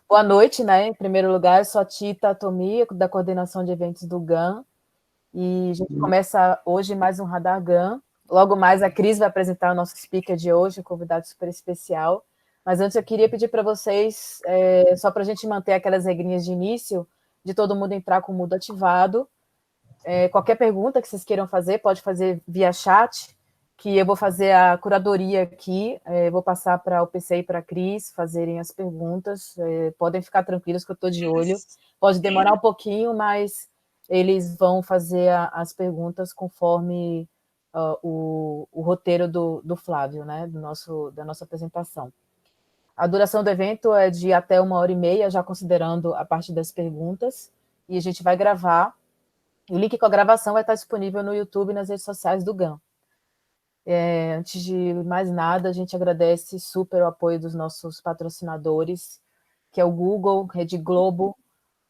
Boa noite, né? Em primeiro lugar, eu sou a Tita Tomi, da coordenação de eventos do GAN, e a gente começa hoje mais um Radar GAN. Logo mais a Cris vai apresentar o nosso speaker de hoje, um convidado super especial. Mas antes eu queria pedir para vocês, só para a gente manter aquelas regrinhas de início, de todo mundo entrar com o mudo ativado. Qualquer pergunta que vocês queiram fazer, pode fazer via chat, que eu vou fazer a curadoria aqui, vou passar para o PC e para a Cris fazerem as perguntas, podem ficar tranquilos que eu estou de olho, pode demorar um pouquinho, mas eles vão fazer as perguntas conforme o roteiro do Flávio, né, da nossa apresentação. A duração do evento é de até 1h30, já considerando a parte das perguntas, e a gente vai gravar. O link com a gravação vai estar disponível no YouTube e nas redes sociais do GAN. Antes de mais nada, a gente agradece super o apoio dos nossos patrocinadores, que é o Google, Rede Globo,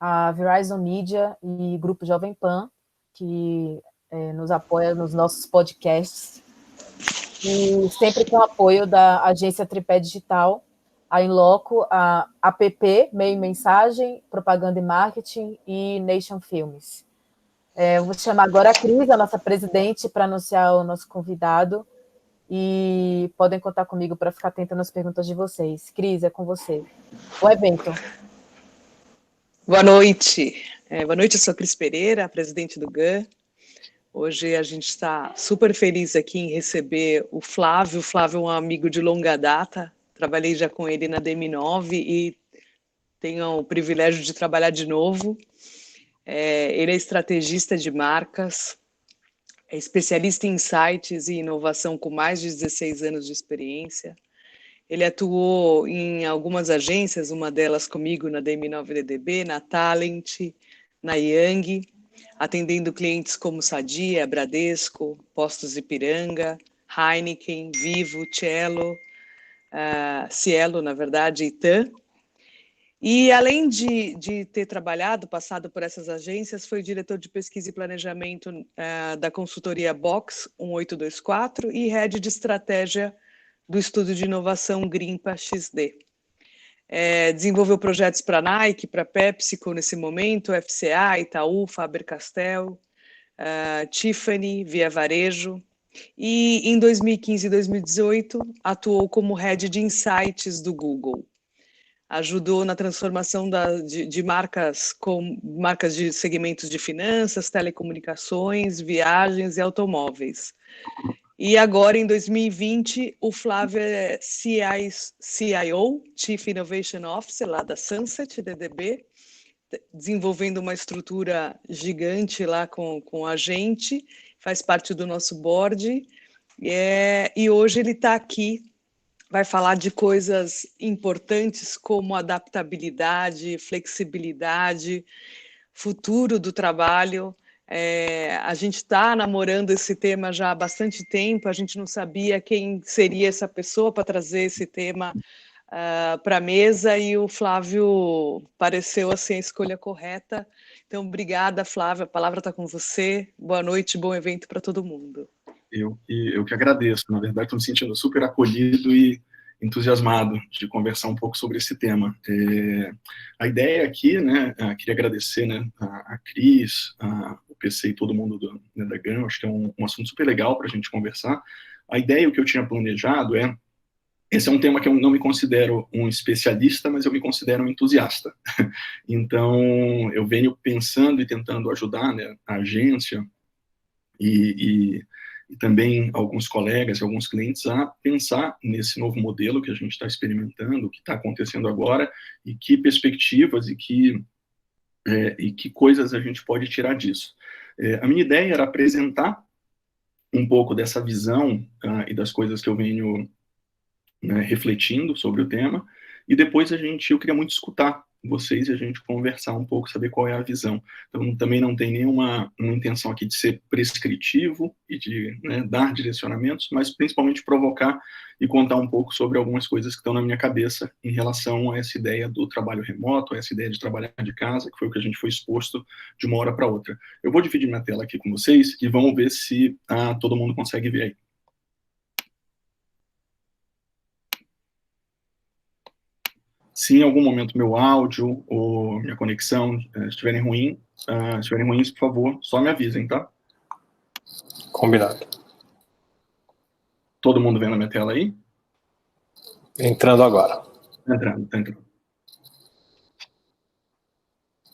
a Verizon Media e Grupo Jovem Pan, que nos apoia nos nossos podcasts. E sempre com o apoio da agência Tripé Digital, a Inloco, a APP, Meio Mensagem, Propaganda e Marketing e Nation Filmes. Eu vou chamar agora a Cris, a nossa presidente, para anunciar o nosso convidado. E podem contar comigo para ficar atenta nas perguntas de vocês. Cris, é com você. O evento. Boa noite. Boa noite, eu sou a Cris Pereira, presidente do GAN. Hoje a gente está super feliz aqui em receber o Flávio. O Flávio é um amigo de longa data. Trabalhei já com ele na DM9 e tenho o privilégio de trabalhar de novo. Ele é estrategista de marcas, é especialista em insights e inovação com mais de 16 anos de experiência. Ele atuou em algumas agências, uma delas comigo na DM9DDB, na Talent, na Yang, atendendo clientes como Sadia, Bradesco, Postos Ipiranga, Heineken, Vivo, Cielo, na verdade, Itan. E além de ter passado por essas agências, foi diretor de pesquisa e planejamento da consultoria Box 1824 e head de estratégia do Estúdio de Inovação Grimpa XD. Desenvolveu projetos para Nike, para PepsiCo nesse momento, FCA, Itaú, Faber-Castell, Tiffany, Via Varejo. E em 2015 e 2018 atuou como head de insights do Google. Ajudou na transformação de marcas de segmentos de finanças, telecomunicações, viagens e automóveis. E agora, em 2020, o Flávio é CIO, Chief Innovation Officer, lá da Sunset DDB, desenvolvendo uma estrutura gigante lá com a gente, faz parte do nosso board, e hoje ele está aqui, vai falar de coisas importantes como adaptabilidade, flexibilidade, futuro do trabalho. A gente está namorando esse tema já há bastante tempo, a gente não sabia quem seria essa pessoa para trazer esse tema para a mesa, e o Flávio pareceu assim a escolha correta. Então, obrigada, Flávio, a palavra está com você. Boa noite, bom evento para todo mundo. Eu que agradeço, na verdade estou me sentindo super acolhido e entusiasmado de conversar um pouco sobre esse tema. A ideia aqui, né, queria agradecer, né, a Cris, o PC e todo mundo da GAN, acho que é um assunto super legal para a gente conversar. A ideia, o que eu tinha planejado esse é um tema que eu não me considero um especialista, mas eu me considero um entusiasta. Então, eu venho pensando e tentando ajudar, né, a agência e também alguns colegas e alguns clientes a pensar nesse novo modelo que a gente está experimentando, o que está acontecendo agora, e que perspectivas e que coisas a gente pode tirar disso. A minha ideia era apresentar um pouco dessa visão e das coisas que eu venho, né, refletindo sobre o tema, e depois eu queria muito escutar vocês e a gente conversar um pouco, saber qual é a visão. Então, também não tem nenhuma intenção aqui de ser prescritivo e de, né, dar direcionamentos, mas principalmente provocar e contar um pouco sobre algumas coisas que estão na minha cabeça em relação a essa ideia do trabalho remoto, a essa ideia de trabalhar de casa, que foi o que a gente foi exposto de uma hora para outra. Eu vou dividir minha tela aqui com vocês e vamos ver se todo mundo consegue ver aí. Se em algum momento meu áudio ou minha conexão estiverem ruins, por favor, só me avisem, tá? Combinado. Todo mundo vendo a minha tela aí? Entrando agora. Tá entrando.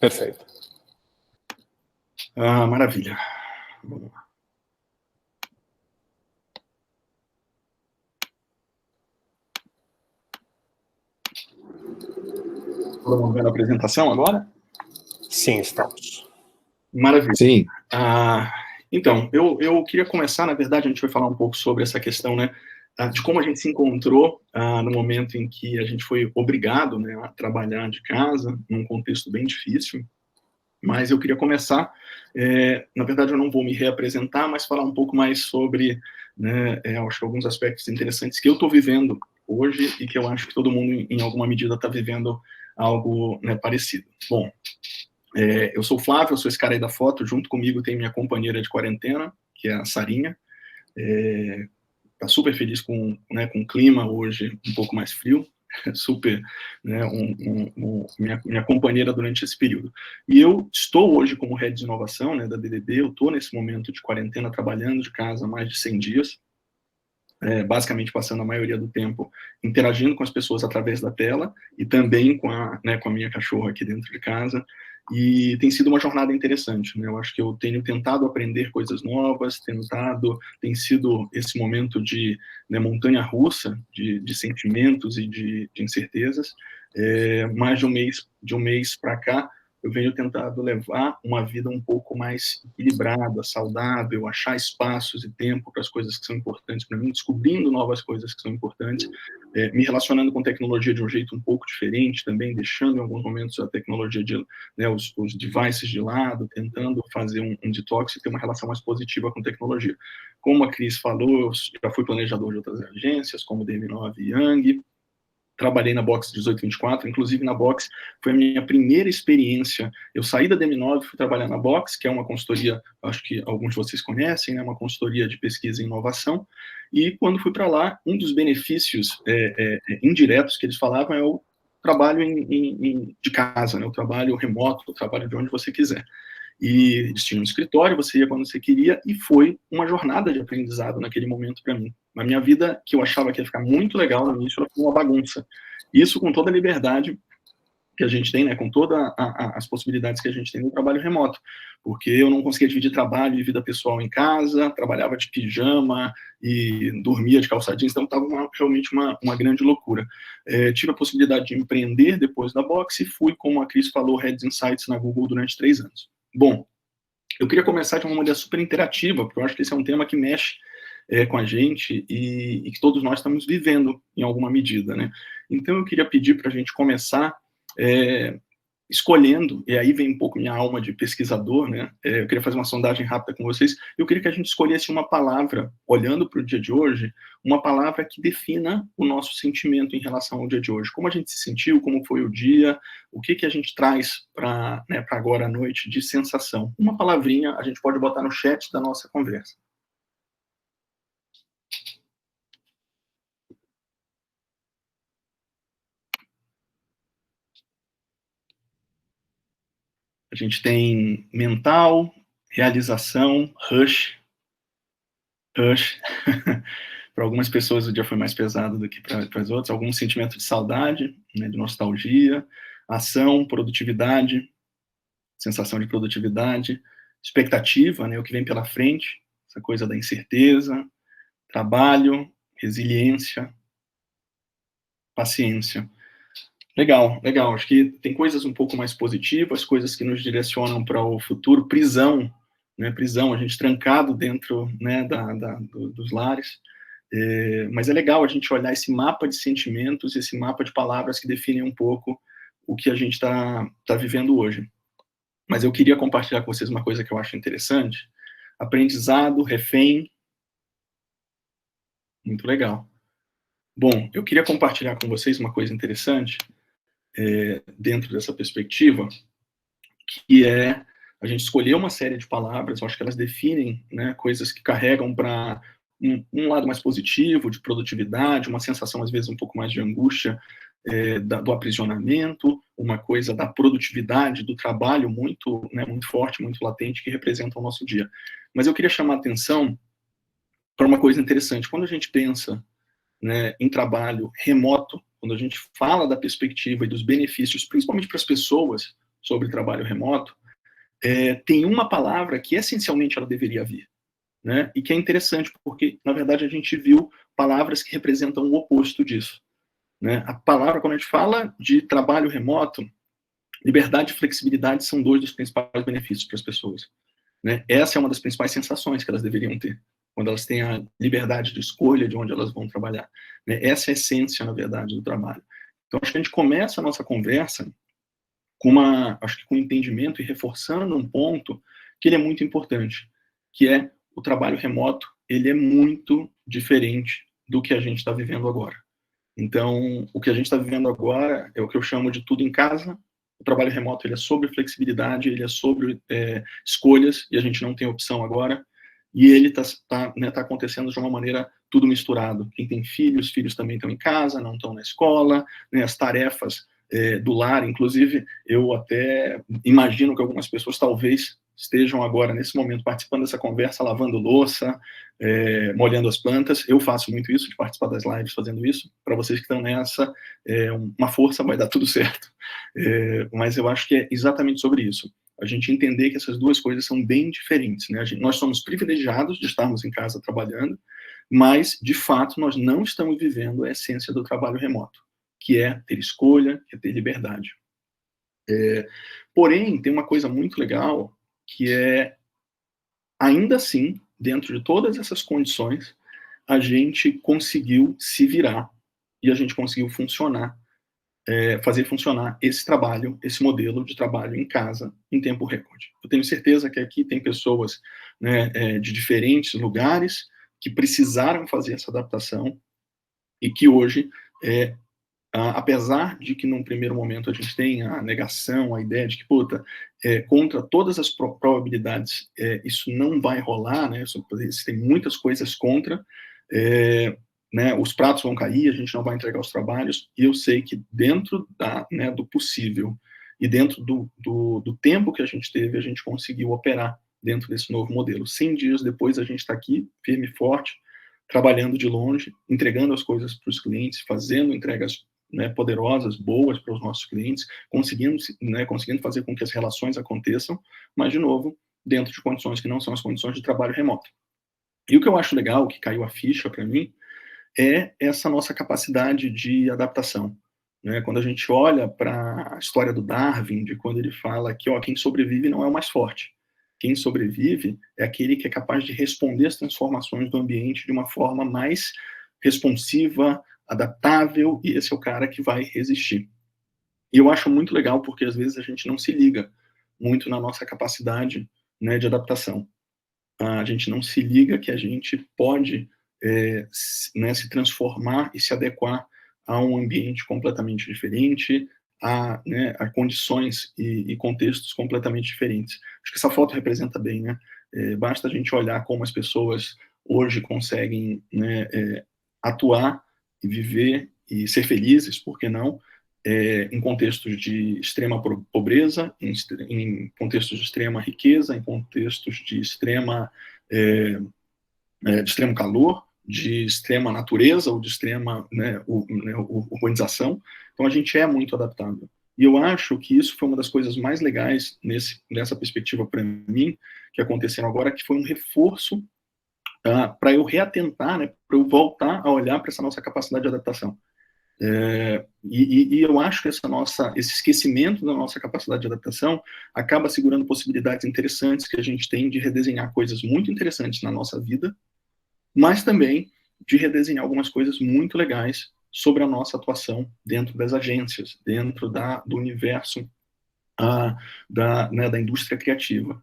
Perfeito. Maravilha. Vamos lá. Todo mundo vendo a apresentação agora? Sim, estamos. Maravilha. Sim. Então, eu queria começar, na verdade, a gente vai falar um pouco sobre essa questão, né, de como a gente se encontrou no momento em que a gente foi obrigado, né, a trabalhar de casa, num contexto bem difícil. Mas eu queria começar, na verdade eu não vou me reapresentar, mas falar um pouco mais sobre, né, acho que alguns aspectos interessantes que eu estou vivendo hoje e que eu acho que todo mundo, em alguma medida, está vivendo algo, né, parecido. Bom, eu sou o Flávio, eu sou esse cara aí da foto, junto comigo tem minha companheira de quarentena, que é a Sarinha, está super feliz com o clima hoje um pouco mais frio, super, né, minha companheira durante esse período. E eu estou hoje como head de inovação, né, da DDB, eu estou nesse momento de quarentena trabalhando de casa há mais de 100 dias, basicamente passando a maioria do tempo interagindo com as pessoas através da tela e também com a minha cachorra aqui dentro de casa. E tem sido uma jornada interessante, né? Eu acho que eu tenho tentado aprender coisas novas, tem sido esse momento de, né, montanha-russa de sentimentos e de incertezas. Mais de um mês para cá, eu venho tentando levar uma vida um pouco mais equilibrada, saudável, achar espaços e tempo para as coisas que são importantes para mim, descobrindo novas coisas que são importantes, me relacionando com tecnologia de um jeito um pouco diferente também, deixando em alguns momentos a tecnologia, né, os devices de lado, tentando fazer um detox e ter uma relação mais positiva com tecnologia. Como a Cris falou, eu já fui planejador de outras agências, como DM9 e Young, trabalhei na Box 1824, inclusive na Box foi a minha primeira experiência. Eu saí da DM9, fui trabalhar na Box, que é uma consultoria, acho que alguns de vocês conhecem, né, uma consultoria de pesquisa e inovação, e quando fui para lá, um dos benefícios indiretos que eles falavam é o trabalho de casa, né, o trabalho remoto, o trabalho de onde você quiser. E eles tinham um escritório, você ia quando você queria, e foi uma jornada de aprendizado naquele momento para mim. Na minha vida, que eu achava que ia ficar muito legal no início, ela foi uma bagunça. Isso com toda a liberdade que a gente tem, né, com todas as possibilidades que a gente tem no trabalho remoto, porque eu não conseguia dividir trabalho e vida pessoal em casa, trabalhava de pijama e dormia de calça jeans, então estava realmente uma grande loucura. Tive a possibilidade de empreender depois da Box e fui, como a Cris falou, Head Insights na Google durante 3 anos. Bom, eu queria começar de uma maneira super interativa, porque eu acho que esse é um tema que mexe com a gente e que todos nós estamos vivendo em alguma medida, né? Então eu queria pedir para a gente começar escolhendo, e aí vem um pouco minha alma de pesquisador, né? Eu queria fazer uma sondagem rápida com vocês. Eu queria que a gente escolhesse uma palavra, olhando para o dia de hoje, uma palavra que defina o nosso sentimento em relação ao dia de hoje. Como a gente se sentiu, como foi o dia, o que a gente traz para agora à noite de sensação. Uma palavrinha a gente pode botar no chat da nossa conversa. A gente tem mental, realização, rush. Para algumas pessoas o dia foi mais pesado do que para as outras. Algum sentimento de saudade, né, de nostalgia, ação, produtividade, sensação de produtividade, expectativa, né, o que vem pela frente, essa coisa da incerteza, trabalho, resiliência, paciência. Legal. Acho que tem coisas um pouco mais positivas, coisas que nos direcionam para o futuro, prisão, a gente trancado dentro, né, dos lares. Mas é legal a gente olhar esse mapa de sentimentos, esse mapa de palavras que definem um pouco o que a gente está vivendo hoje. Mas eu queria compartilhar com vocês uma coisa que eu acho interessante. Aprendizado, refém. Muito legal. Bom, eu queria compartilhar com vocês uma coisa interessante, dentro dessa perspectiva, que é a gente escolher uma série de palavras, eu acho que elas definem, né, coisas que carregam para um lado mais positivo, de produtividade, uma sensação, às vezes, um pouco mais de angústia, do aprisionamento, uma coisa da produtividade, do trabalho muito, né, muito forte, muito latente, que representa o nosso dia. Mas eu queria chamar a atenção para uma coisa interessante. Quando a gente pensa, né, em trabalho remoto, quando a gente fala da perspectiva e dos benefícios, principalmente para as pessoas, sobre trabalho remoto, tem uma palavra que essencialmente ela deveria vir, né, e que é interessante porque, na verdade, a gente viu palavras que representam o oposto disso. Né? A palavra, quando a gente fala de trabalho remoto, liberdade e flexibilidade são dois dos principais benefícios para as pessoas. Né? Essa é uma das principais sensações que elas deveriam ter, quando elas têm a liberdade de escolha de onde elas vão trabalhar. Né? Essa é a essência, na verdade, do trabalho. Então, acho que a gente começa a nossa conversa com com um entendimento e reforçando um ponto que ele é muito importante, que é o trabalho remoto, ele é muito diferente do que a gente está vivendo agora. Então, o que a gente está vivendo agora é o que eu chamo de tudo em casa. O trabalho remoto ele é sobre flexibilidade, ele é sobre escolhas, e a gente não tem opção agora. E ele tá acontecendo de uma maneira tudo misturado. Quem tem filhos, filhos também estão em casa, não estão na escola, né, as tarefas do lar. Inclusive, eu até imagino que algumas pessoas talvez estejam agora, nesse momento, participando dessa conversa, lavando louça, molhando as plantas. Eu faço muito isso, de participar das lives fazendo isso. Para vocês que estão nessa, uma força, vai dar tudo certo. Mas eu acho que é exatamente sobre isso. A gente entender que essas duas coisas são bem diferentes. Né? Nós somos privilegiados de estarmos em casa trabalhando, mas, de fato, nós não estamos vivendo a essência do trabalho remoto, que é ter escolha, que é ter liberdade. Porém, tem uma coisa muito legal, que é, ainda assim, dentro de todas essas condições, a gente conseguiu se virar e a gente conseguiu funcionar, fazer funcionar esse trabalho, esse modelo de trabalho em casa, em tempo recorde. Eu tenho certeza que aqui tem pessoas, né, de diferentes lugares que precisaram fazer essa adaptação e que hoje, apesar de que num primeiro momento a gente tem a negação, a ideia de que, contra todas as probabilidades, isso não vai rolar, né, tem muitas coisas contra, né, os pratos vão cair, a gente não vai entregar os trabalhos, e eu sei que dentro do possível e dentro do tempo que a gente teve, a gente conseguiu operar dentro desse novo modelo. 100 dias depois, a gente está aqui, firme e forte, trabalhando de longe, entregando as coisas para os clientes, fazendo entregas, né, poderosas, boas para os nossos clientes, conseguindo fazer com que as relações aconteçam, mas, de novo, dentro de condições que não são as condições de trabalho remoto. E o que eu acho legal, que caiu a ficha para mim, é essa nossa capacidade de adaptação. Né? Quando a gente olha para a história do Darwin, de quando ele fala que quem sobrevive não é o mais forte. Quem sobrevive é aquele que é capaz de responder às transformações do ambiente de uma forma mais responsiva, adaptável, e esse é o cara que vai resistir. E eu acho muito legal, porque às vezes a gente não se liga muito na nossa capacidade, né, de adaptação. A gente não se liga que a gente pode se transformar e se adequar a um ambiente completamente diferente, a condições e contextos completamente diferentes. Acho que essa foto representa bem, né? Basta a gente olhar como as pessoas hoje conseguem, né, atuar e viver e ser felizes, por que não, em contextos de extrema pobreza, em contextos de extrema riqueza, em contextos de extremo calor, de extrema natureza ou de extrema urbanização. Então, a gente é muito adaptável. E eu acho que isso foi uma das coisas mais legais nessa perspectiva para mim, que aconteceram agora, que foi um reforço para eu reatentar, né, para eu voltar a olhar para essa nossa capacidade de adaptação. E eu acho que esse esquecimento da nossa capacidade de adaptação acaba segurando possibilidades interessantes que a gente tem de redesenhar coisas muito interessantes na nossa vida, mas também de redesenhar algumas coisas muito legais sobre a nossa atuação dentro das agências, dentro do universo da indústria criativa.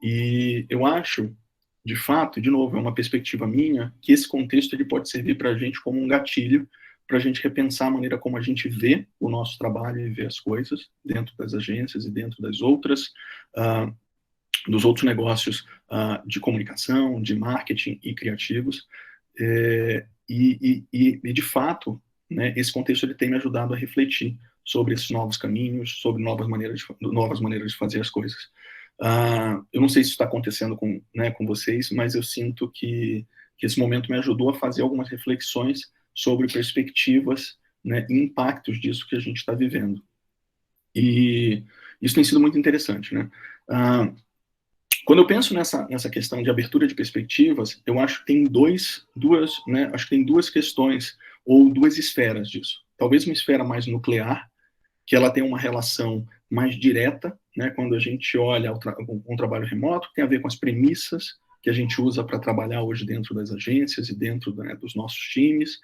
E eu acho, de fato, de novo, é uma perspectiva minha, que esse contexto ele pode servir para a gente como um gatilho para a gente repensar a maneira como a gente vê o nosso trabalho e vê as coisas dentro das agências e dentro das dos outros negócios de comunicação, de marketing e criativos. E de fato, né, esse contexto ele tem me ajudado a refletir sobre esses novos caminhos, sobre novas maneiras de fazer as coisas. Eu não sei se isso está acontecendo com vocês, mas eu sinto que esse momento me ajudou a fazer algumas reflexões sobre perspectivas, né, e impactos disso que a gente está vivendo. E isso tem sido muito interessante, né? Quando eu penso nessa questão de abertura de perspectivas, eu acho que tem duas questões ou duas esferas disso. Talvez uma esfera mais nuclear, que ela tem uma relação mais direta, né, quando a gente olha um trabalho remoto, que tem a ver com as premissas que a gente usa para trabalhar hoje dentro das agências e dentro, né, dos nossos times,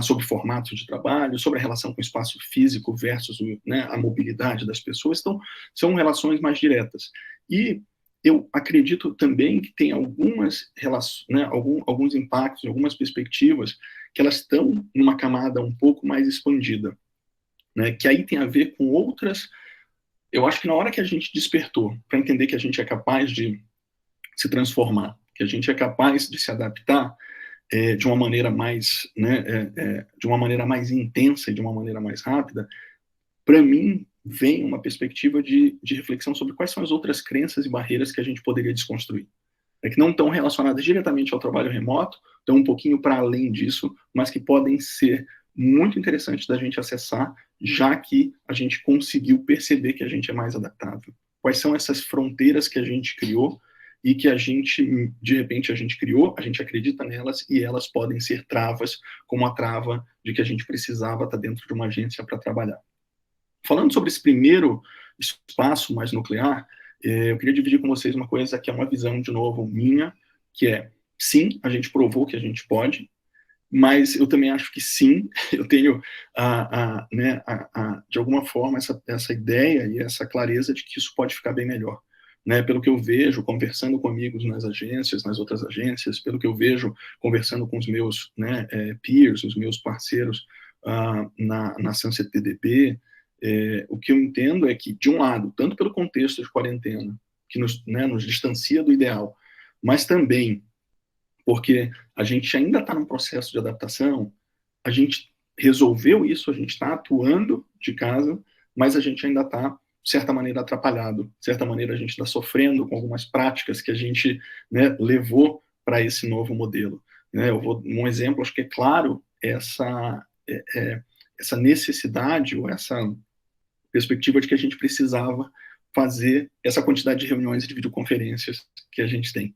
sobre formatos de trabalho, sobre a relação com o espaço físico versus, né, a mobilidade das pessoas. Então, são relações mais diretas. E eu acredito também que tem algumas relações, né, alguns impactos, algumas perspectivas que elas estão numa camada um pouco mais expandida, né, que aí tem a ver com outras. Eu acho que na hora que a gente despertou para entender que a gente é capaz de se transformar, que a gente é capaz de se adaptar de uma maneira mais, né, de uma maneira mais intensa e de uma maneira mais rápida, para mim vem uma perspectiva de reflexão sobre quais são as outras crenças e barreiras que a gente poderia desconstruir. Que não estão relacionadas diretamente ao trabalho remoto, estão um pouquinho para além disso, mas que podem ser muito interessantes da gente acessar, já que a gente conseguiu perceber que a gente é mais adaptável. Quais são essas fronteiras que a gente criou e que a gente, de repente, a gente criou, a gente acredita nelas e elas podem ser travas, como a trava de que a gente precisava estar dentro de uma agência para trabalhar. Falando sobre esse primeiro espaço mais nuclear, eu queria dividir com vocês uma coisa que é uma visão, de novo, minha, que é, sim, a gente provou que a gente pode, mas eu também acho que sim, eu tenho, de alguma forma, essa ideia e essa clareza de que isso pode ficar bem melhor. Né, pelo que eu vejo, conversando com amigos nas agências, nas outras agências, pelo que eu vejo, conversando com os meus, né, peers, os meus parceiros na Sunset TDB, o que eu entendo é que, de um lado, tanto pelo contexto de quarentena, que nos distancia do ideal, mas também porque a gente ainda está num processo de adaptação, a gente resolveu isso, a gente está atuando de casa, mas a gente ainda está, de certa maneira, atrapalhado, de certa maneira a gente está sofrendo com algumas práticas que a gente, né, levou para esse novo modelo. Né? Um exemplo, acho que é claro, essa necessidade ou essa perspectiva de que a gente precisava fazer essa quantidade de reuniões e de videoconferências que a gente tem.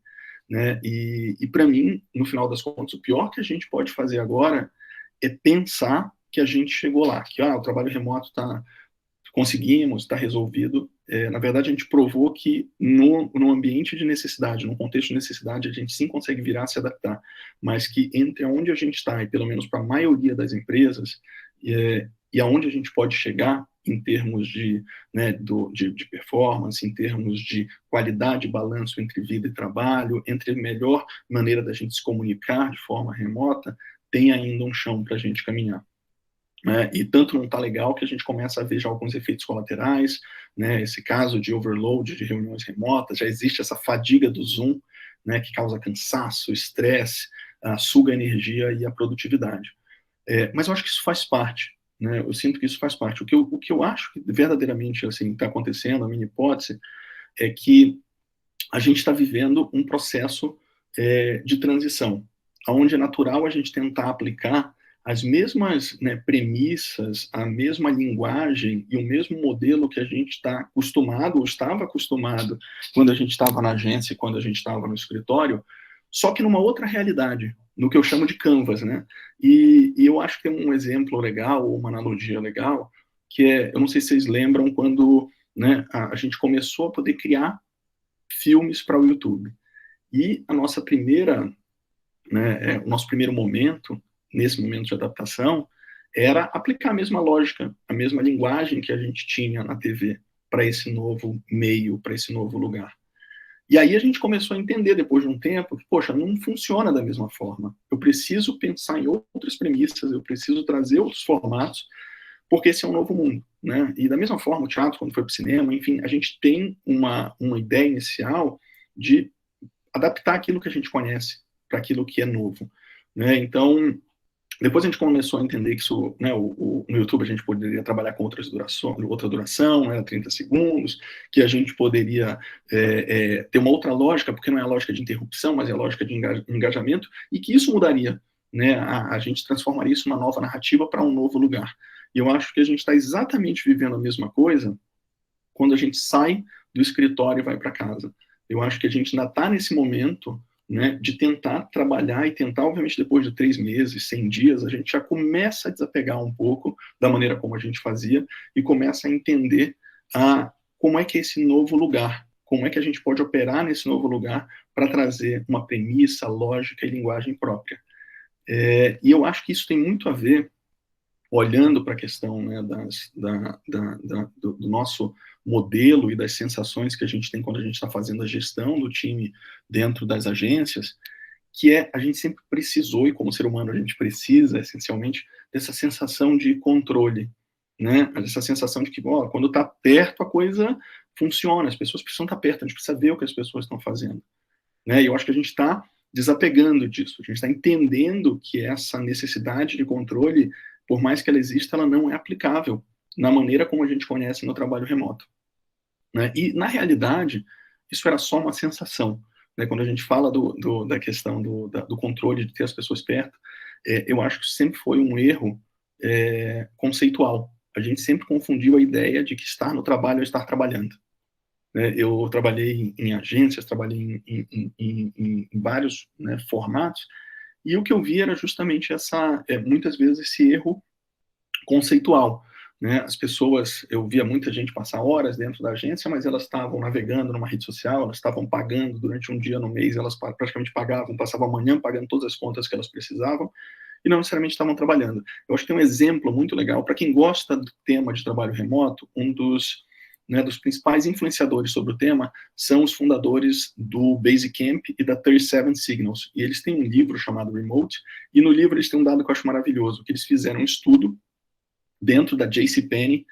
Né? E para mim, no final das contas, o pior que a gente pode fazer agora é pensar que a gente chegou lá, que o trabalho remoto conseguimos, está resolvido. Na verdade, a gente provou que no ambiente de necessidade, no contexto de necessidade, a gente sim consegue virar, se adaptar, mas que entre onde a gente está, e pelo menos para a maioria das empresas, e aonde a gente pode chegar em termos de performance, em termos de qualidade e balanço entre vida e trabalho, entre a melhor maneira da gente se comunicar de forma remota, tem ainda um chão para a gente caminhar. E tanto não está legal que a gente começa a ver já alguns efeitos colaterais, né, esse caso de overload de reuniões remotas, já existe essa fadiga do Zoom, né, que causa cansaço, estresse, suga a energia e a produtividade. Mas eu acho que isso faz parte, né, eu sinto que isso faz parte. O que eu acho que verdadeiramente está acontecendo, a minha hipótese, é que a gente está vivendo um processo de transição, onde é natural a gente tentar aplicar as mesmas, né, premissas, a mesma linguagem e o mesmo modelo que a gente está acostumado, ou estava acostumado, quando a gente estava na agência e quando a gente estava no escritório, só que numa outra realidade, no que eu chamo de canvas, né? E eu acho que tem um exemplo legal, ou uma analogia legal, que eu não sei se vocês lembram, quando, né, a gente começou a poder criar filmes para o YouTube. E a nossa primeira, né, o nosso primeiro momento, nesse momento de adaptação, era aplicar a mesma lógica, a mesma linguagem que a gente tinha na TV para esse novo meio, para esse novo lugar. E aí a gente começou a entender, depois de um tempo, que, poxa, não funciona da mesma forma. Eu preciso pensar em outras premissas, eu preciso trazer outros formatos, porque esse é um novo mundo. Né? E da mesma forma, o teatro, quando foi para o cinema, enfim, a gente tem uma ideia inicial de adaptar aquilo que a gente conhece para aquilo que é novo. Né? Então, Depois a gente começou a entender que isso, né, no YouTube a gente poderia trabalhar com outra duração, né, 30 segundos, que a gente poderia ter uma outra lógica, porque não é a lógica de interrupção, mas é a lógica de engajamento, e que isso mudaria, né, a gente transformaria isso numa nova narrativa para um novo lugar. E eu acho que a gente está exatamente vivendo a mesma coisa quando a gente sai do escritório e vai para casa. Eu acho que a gente ainda está nesse momento, né, de tentar trabalhar e tentar, obviamente, depois de 3 meses, 100 dias, a gente já começa a desapegar um pouco da maneira como a gente fazia e começa a entender como é que é esse novo lugar, como é que a gente pode operar nesse novo lugar para trazer uma premissa, lógica e linguagem própria. E eu acho que isso tem muito a ver, olhando para a questão, né, do nosso modelo e das sensações que a gente tem quando a gente está fazendo a gestão do time dentro das agências, que a gente sempre precisou, e como ser humano a gente precisa, essencialmente, dessa sensação de controle, né? Essa sensação de que, quando está perto, a coisa funciona, as pessoas precisam estar perto, a gente precisa ver o que as pessoas estão fazendo, né? E eu acho que a gente está desapegando disso, a gente está entendendo que essa necessidade de controle, por mais que ela exista, ela não é aplicável na maneira como a gente conhece no trabalho remoto, né? E, na realidade, isso era só uma sensação, né? Quando a gente fala da questão do controle, de ter as pessoas perto, eu acho que sempre foi um erro conceitual. A gente sempre confundiu a ideia de que estar no trabalho é estar trabalhando. Eu trabalhei em agências, trabalhei em vários, né, formatos, e o que eu vi era justamente muitas vezes esse erro conceitual, né? As pessoas, eu via muita gente passar horas dentro da agência, mas elas estavam navegando numa rede social, elas estavam pagando durante um dia no mês, elas praticamente pagavam, passavam a manhã pagando todas as contas que elas precisavam, e não necessariamente estavam trabalhando. Eu acho que tem um exemplo muito legal, para quem gosta do tema de trabalho remoto, um dos principais influenciadores sobre o tema são os fundadores do Basecamp e da 37 Signals, e eles têm um livro chamado Remote, e no livro eles têm um dado que eu acho maravilhoso, que eles fizeram um estudo dentro da JCPenney,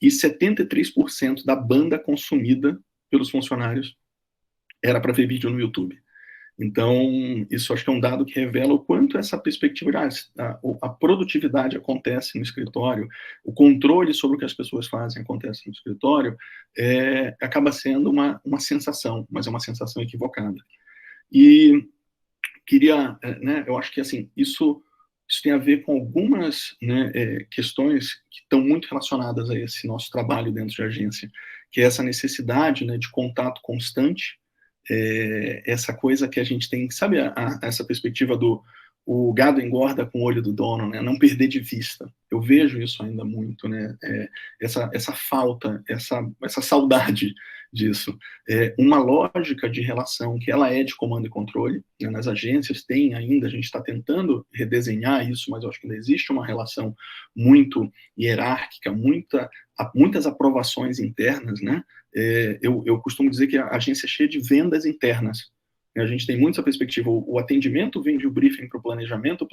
e 73% da banda consumida pelos funcionários era para ver vídeo no YouTube. Então, isso acho que é um dado que revela o quanto essa perspectiva a produtividade acontece no escritório, o controle sobre o que as pessoas fazem acontece no escritório, acaba sendo uma sensação, mas é uma sensação equivocada. E queria, né, eu acho que assim, isso tem a ver com algumas, né, questões que estão muito relacionadas a esse nosso trabalho dentro de agência, que é essa necessidade, né, de contato constante, essa coisa que a gente tem, sabe, essa perspectiva o gado engorda com o olho do dono, né? Não perder de vista. Eu vejo isso ainda muito, né? Essa falta, essa saudade disso. Uma lógica de relação que ela é de comando e controle, né? Nas agências tem ainda, a gente está tentando redesenhar isso, mas eu acho que ainda existe uma relação muito hierárquica, muitas aprovações internas, né? Eu costumo dizer que a agência é cheia de vendas internas. A gente tem muito essa perspectiva, o atendimento vende o briefing para o planejamento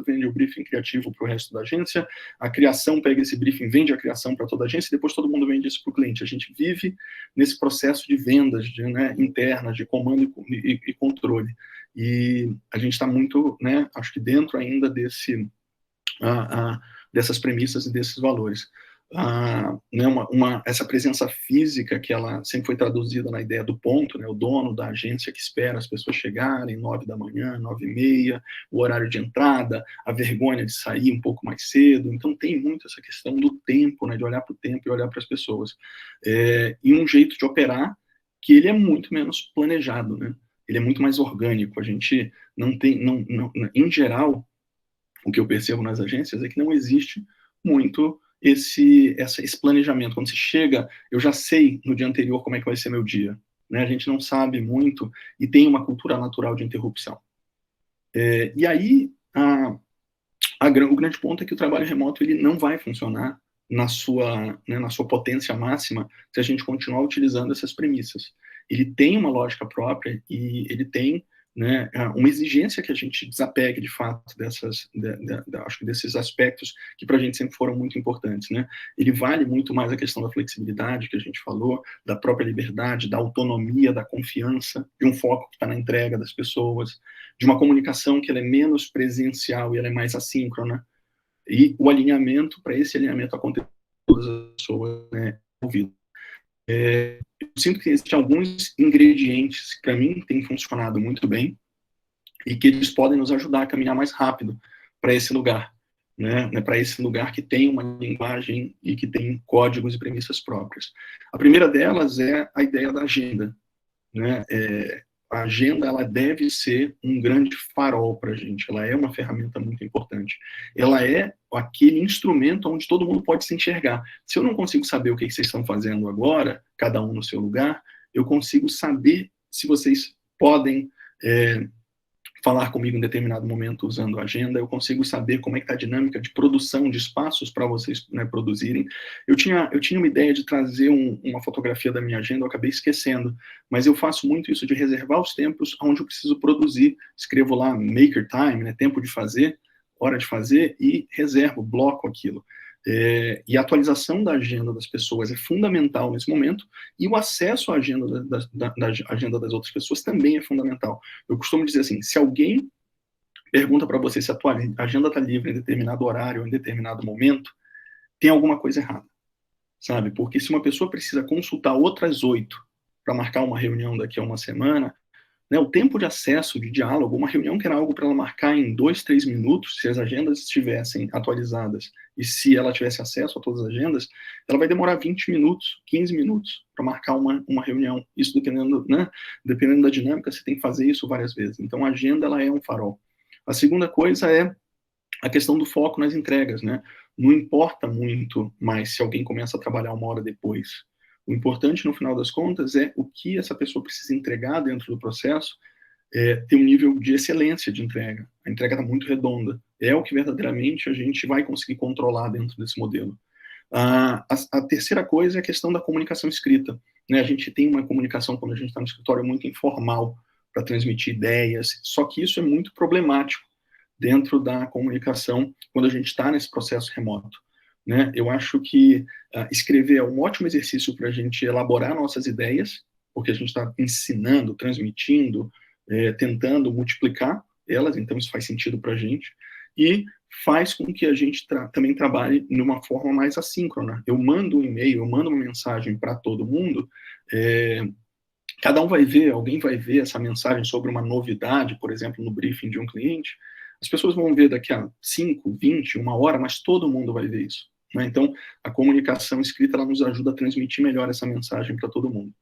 vende o briefing criativo para o resto da agência, a criação pega esse briefing, vende a criação para toda a agência, e depois todo mundo vende isso para o cliente. A gente vive nesse processo de vendas, né, internas, de comando e controle. E a gente está muito, né, acho que dentro ainda dessas premissas e desses valores. Né, essa presença física que ela sempre foi traduzida na ideia do ponto, né, o dono da agência que espera as pessoas chegarem 9 da manhã, 9h30, o horário de entrada, a vergonha de sair um pouco mais cedo. Então tem muito essa questão do tempo, né, de olhar para o tempo e olhar para as pessoas. E um jeito de operar que ele é muito menos planejado, né? Ele é muito mais orgânico. A gente não tem, em geral, o que eu percebo nas agências é que não existe muito esse planejamento. Quando você chega, eu já sei no dia anterior como é que vai ser meu dia, né? A gente não sabe muito e tem uma cultura natural de interrupção. E aí, o grande ponto é que o trabalho remoto ele não vai funcionar na sua potência máxima se a gente continuar utilizando essas premissas. Ele tem uma lógica própria e ele tem né, uma exigência que a gente desapegue de fato acho que desses aspectos que para a gente sempre foram muito importantes, né? Ele vale muito mais a questão da flexibilidade que a gente falou, da própria liberdade, da autonomia, da confiança, de um foco que está na entrega das pessoas, de uma comunicação que ela é menos presencial e ela é mais assíncrona, e o alinhamento, para esse alinhamento acontecer, todas as pessoas, né, ouvidas. Eu sinto que existem alguns ingredientes que, para mim, têm funcionado muito bem e que eles podem nos ajudar a caminhar mais rápido para esse lugar, né? Para esse lugar que tem uma linguagem e que tem códigos e premissas próprias. A primeira delas é a ideia da agenda, né? A agenda, ela deve ser um grande farol para a gente, ela é uma ferramenta muito importante. Ela é aquele instrumento onde todo mundo pode se enxergar. Se eu não consigo saber o que vocês estão fazendo agora, cada um no seu lugar, eu consigo saber se vocês podem falar comigo em determinado momento usando a agenda, eu consigo saber como é que está a dinâmica de produção de espaços para vocês, né, produzirem. Eu tinha uma ideia de trazer uma fotografia da minha agenda, eu acabei esquecendo, mas eu faço muito isso de reservar os tempos onde eu preciso produzir. Escrevo lá maker time, né, tempo de fazer, hora de fazer, e reservo, bloco aquilo. E a atualização da agenda das pessoas é fundamental nesse momento, e o acesso à agenda da agenda das outras pessoas também é fundamental. Eu costumo dizer assim, se alguém pergunta para você se a tua agenda está livre em determinado horário ou em determinado momento, tem alguma coisa errada, sabe? Porque se uma pessoa precisa consultar outras 8 para marcar uma reunião daqui a uma semana, né, o tempo de acesso, de diálogo, uma reunião que era algo para ela marcar em 2, 3 minutos, se as agendas estivessem atualizadas e se ela tivesse acesso a todas as agendas, ela vai demorar 20 minutos, 15 minutos para marcar uma reunião. Isso dependendo, né, dependendo da dinâmica, você tem que fazer isso várias vezes. Então, a agenda, ela é um farol. A segunda coisa é a questão do foco nas entregas, né? Não importa muito mais se alguém começa a trabalhar 1 hora depois. O importante, no final das contas, é o que essa pessoa precisa entregar dentro do processo, ter um nível de excelência de entrega. A entrega está muito redonda. É o que verdadeiramente a gente vai conseguir controlar dentro desse modelo. A terceira coisa é a questão da comunicação escrita, né? A gente tem uma comunicação, quando a gente está no escritório, muito informal para transmitir ideias, só que isso é muito problemático dentro da comunicação quando a gente está nesse processo remoto, né? Eu acho que escrever é um ótimo exercício para a gente elaborar nossas ideias, porque a gente está ensinando, transmitindo, tentando multiplicar elas, então isso faz sentido para a gente, e faz com que a gente também trabalhe de uma forma mais assíncrona. Eu mando um e-mail, eu mando uma mensagem para todo mundo, cada um vai ver, alguém vai ver essa mensagem sobre uma novidade, por exemplo, no briefing de um cliente, as pessoas vão ver daqui a 5, 20, 1 hora, mas todo mundo vai ver isso, né? Então, a comunicação escrita, ela nos ajuda a transmitir melhor essa mensagem para todo mundo.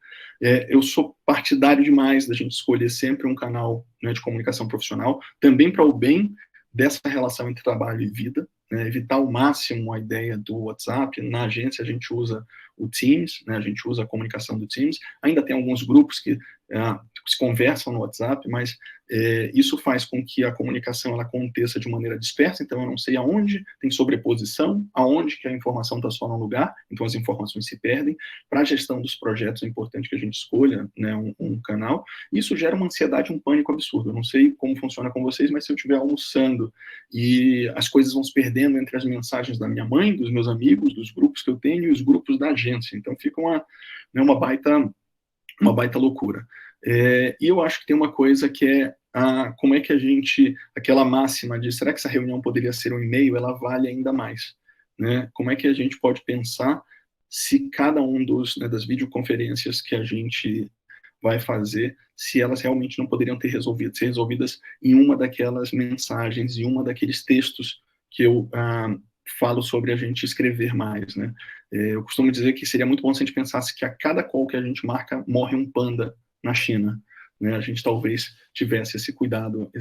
Eu sou partidário demais da gente escolher sempre um canal, né, de comunicação profissional, também para o bem dessa relação entre trabalho e vida, né, evitar ao máximo a ideia do WhatsApp. Na agência a gente usa o Teams, né, a gente usa a comunicação do Teams, ainda tem alguns grupos que se conversam no WhatsApp, mas isso faz com que a comunicação ela aconteça de maneira dispersa, então eu não sei aonde tem sobreposição, aonde que a informação está só num lugar, então as informações se perdem. Para a gestão dos projetos é importante que a gente escolha, né, um canal. Isso gera uma ansiedade, um pânico absurdo. Eu não sei como funciona com vocês, mas se eu estiver almoçando e as coisas vão se perdendo entre as mensagens da minha mãe, dos meus amigos, dos grupos que eu tenho e os grupos da agência, então fica uma baita loucura. E eu acho que tem uma coisa que é como é que a gente, aquela máxima de será que essa reunião poderia ser um e-mail, ela vale ainda mais, né? Como é que a gente pode pensar se cada um das videoconferências que a gente vai fazer, se elas realmente não poderiam ser resolvidas em uma daquelas mensagens, em uma daqueles textos que eu falo sobre a gente escrever mais, né? Eu costumo dizer que seria muito bom se a gente pensasse que a cada call que a gente marca, morre um panda na China, né? A gente talvez tivesse esse cuidado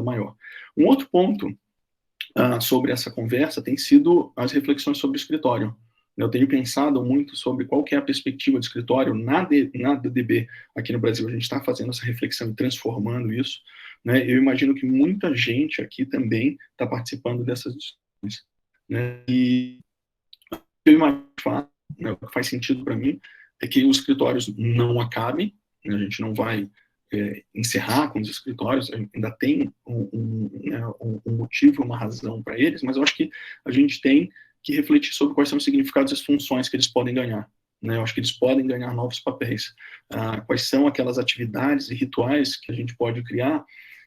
maior. Um outro ponto sobre essa conversa tem sido as reflexões sobre o escritório. Eu tenho pensado muito sobre qual que é a perspectiva do escritório na DDB aqui no Brasil. A gente está fazendo essa reflexão e transformando isso, né? Eu imagino que muita gente aqui também está participando dessas discussões, né? E eu imagino, né, o que faz sentido para mim é que os escritórios não acabem, né? A gente não vai encerrar com os escritórios, ainda tem um motivo, uma razão para eles, mas eu acho que a gente tem que refletir sobre quais são os significados e as funções que eles podem ganhar. Né? Eu acho que eles podem ganhar novos papéis. Quais são aquelas atividades e rituais que a gente pode criar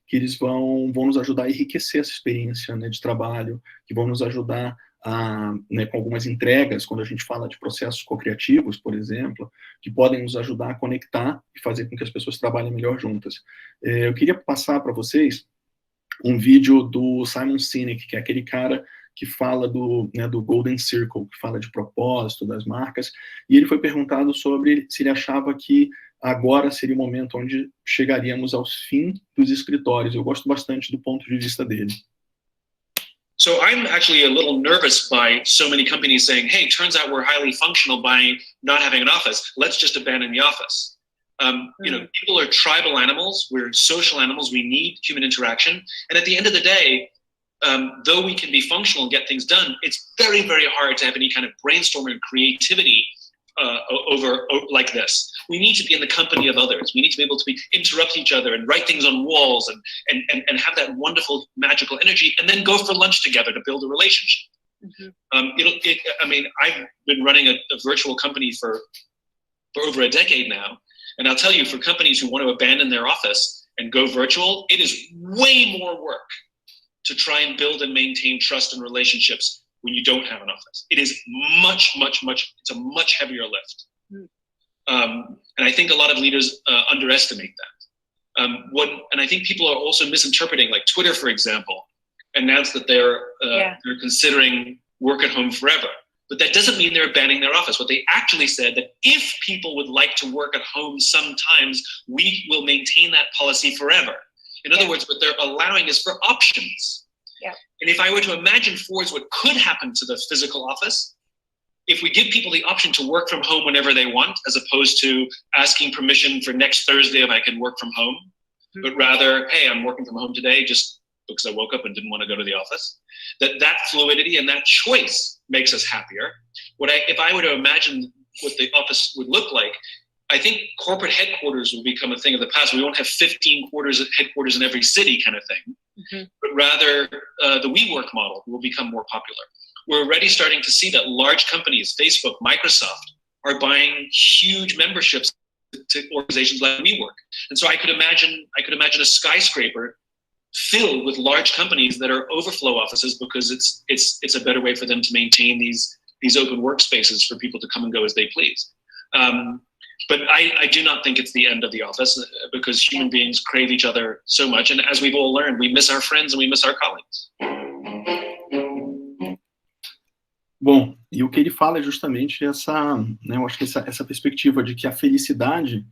que eles vão nos ajudar a enriquecer essa experiência, né, de trabalho, que vão nos ajudar com algumas entregas, quando a gente fala de processos co-criativos, por exemplo, que podem nos ajudar a conectar e fazer com que as pessoas trabalhem melhor juntas. Eu queria passar para vocês um vídeo do Simon Sinek, que é aquele cara que fala do Golden Circle, que fala de propósito das marcas, e ele foi perguntado sobre se ele achava que agora seria o momento onde chegaríamos aos fins dos escritórios. Eu gosto bastante do ponto de vista dele. So I'm actually a little nervous by so many companies saying, hey, turns out we're highly functional by not having an office. Let's just abandon the office. You know, people are tribal animals. We're social animals. We need human interaction. And at the end of the day, though we can be functional and get things done, it's very, very hard to have any kind of brainstorming and creativity over like this. We need to be in the company of others. We need to be able to interrupt each other and write things on walls and have that wonderful magical energy, and then go for lunch together to build a relationship. I mean, I've been running a virtual company for over a decade now, and I'll tell you, for companies who want to abandon their office and go virtual, it is way more work to try and build and maintain trust and relationships when you don't have an office. It is much, it's a much heavier lift. And I think a lot of leaders underestimate that. And I think people are also misinterpreting, like Twitter, for example, announced that they're considering work at home forever. But that doesn't mean they're abandoning their office. What they actually said, that if people would like to work at home sometimes, we will maintain that policy forever. In other words, what they're allowing is for options. Yeah. And if I were to imagine forwards what could happen to the physical office, if we give people the option to work from home whenever they want, as opposed to asking permission for next Thursday if I can work from home, but rather, hey, I'm working from home today just because I woke up and didn't want to go to the office, that fluidity and that choice makes us happier. If I were to imagine what the office would look like, I think corporate headquarters will become a thing of the past. We won't have 15 headquarters in every city kind of thing, but rather the WeWork model will become more popular. We're already starting to see that large companies, Facebook, Microsoft, are buying huge memberships to organizations like WeWork. And so I could imagine a skyscraper filled with large companies that are overflow offices, because it's a better way for them to maintain these open workspaces for people to come and go as they please. But I do not think it's the end of the office, because human beings crave each other so much. And as we've all learned, we miss our friends and we miss our colleagues. Bom, e o que ele fala é justamente essa, né, eu acho que essa perspectiva de que a felicidade,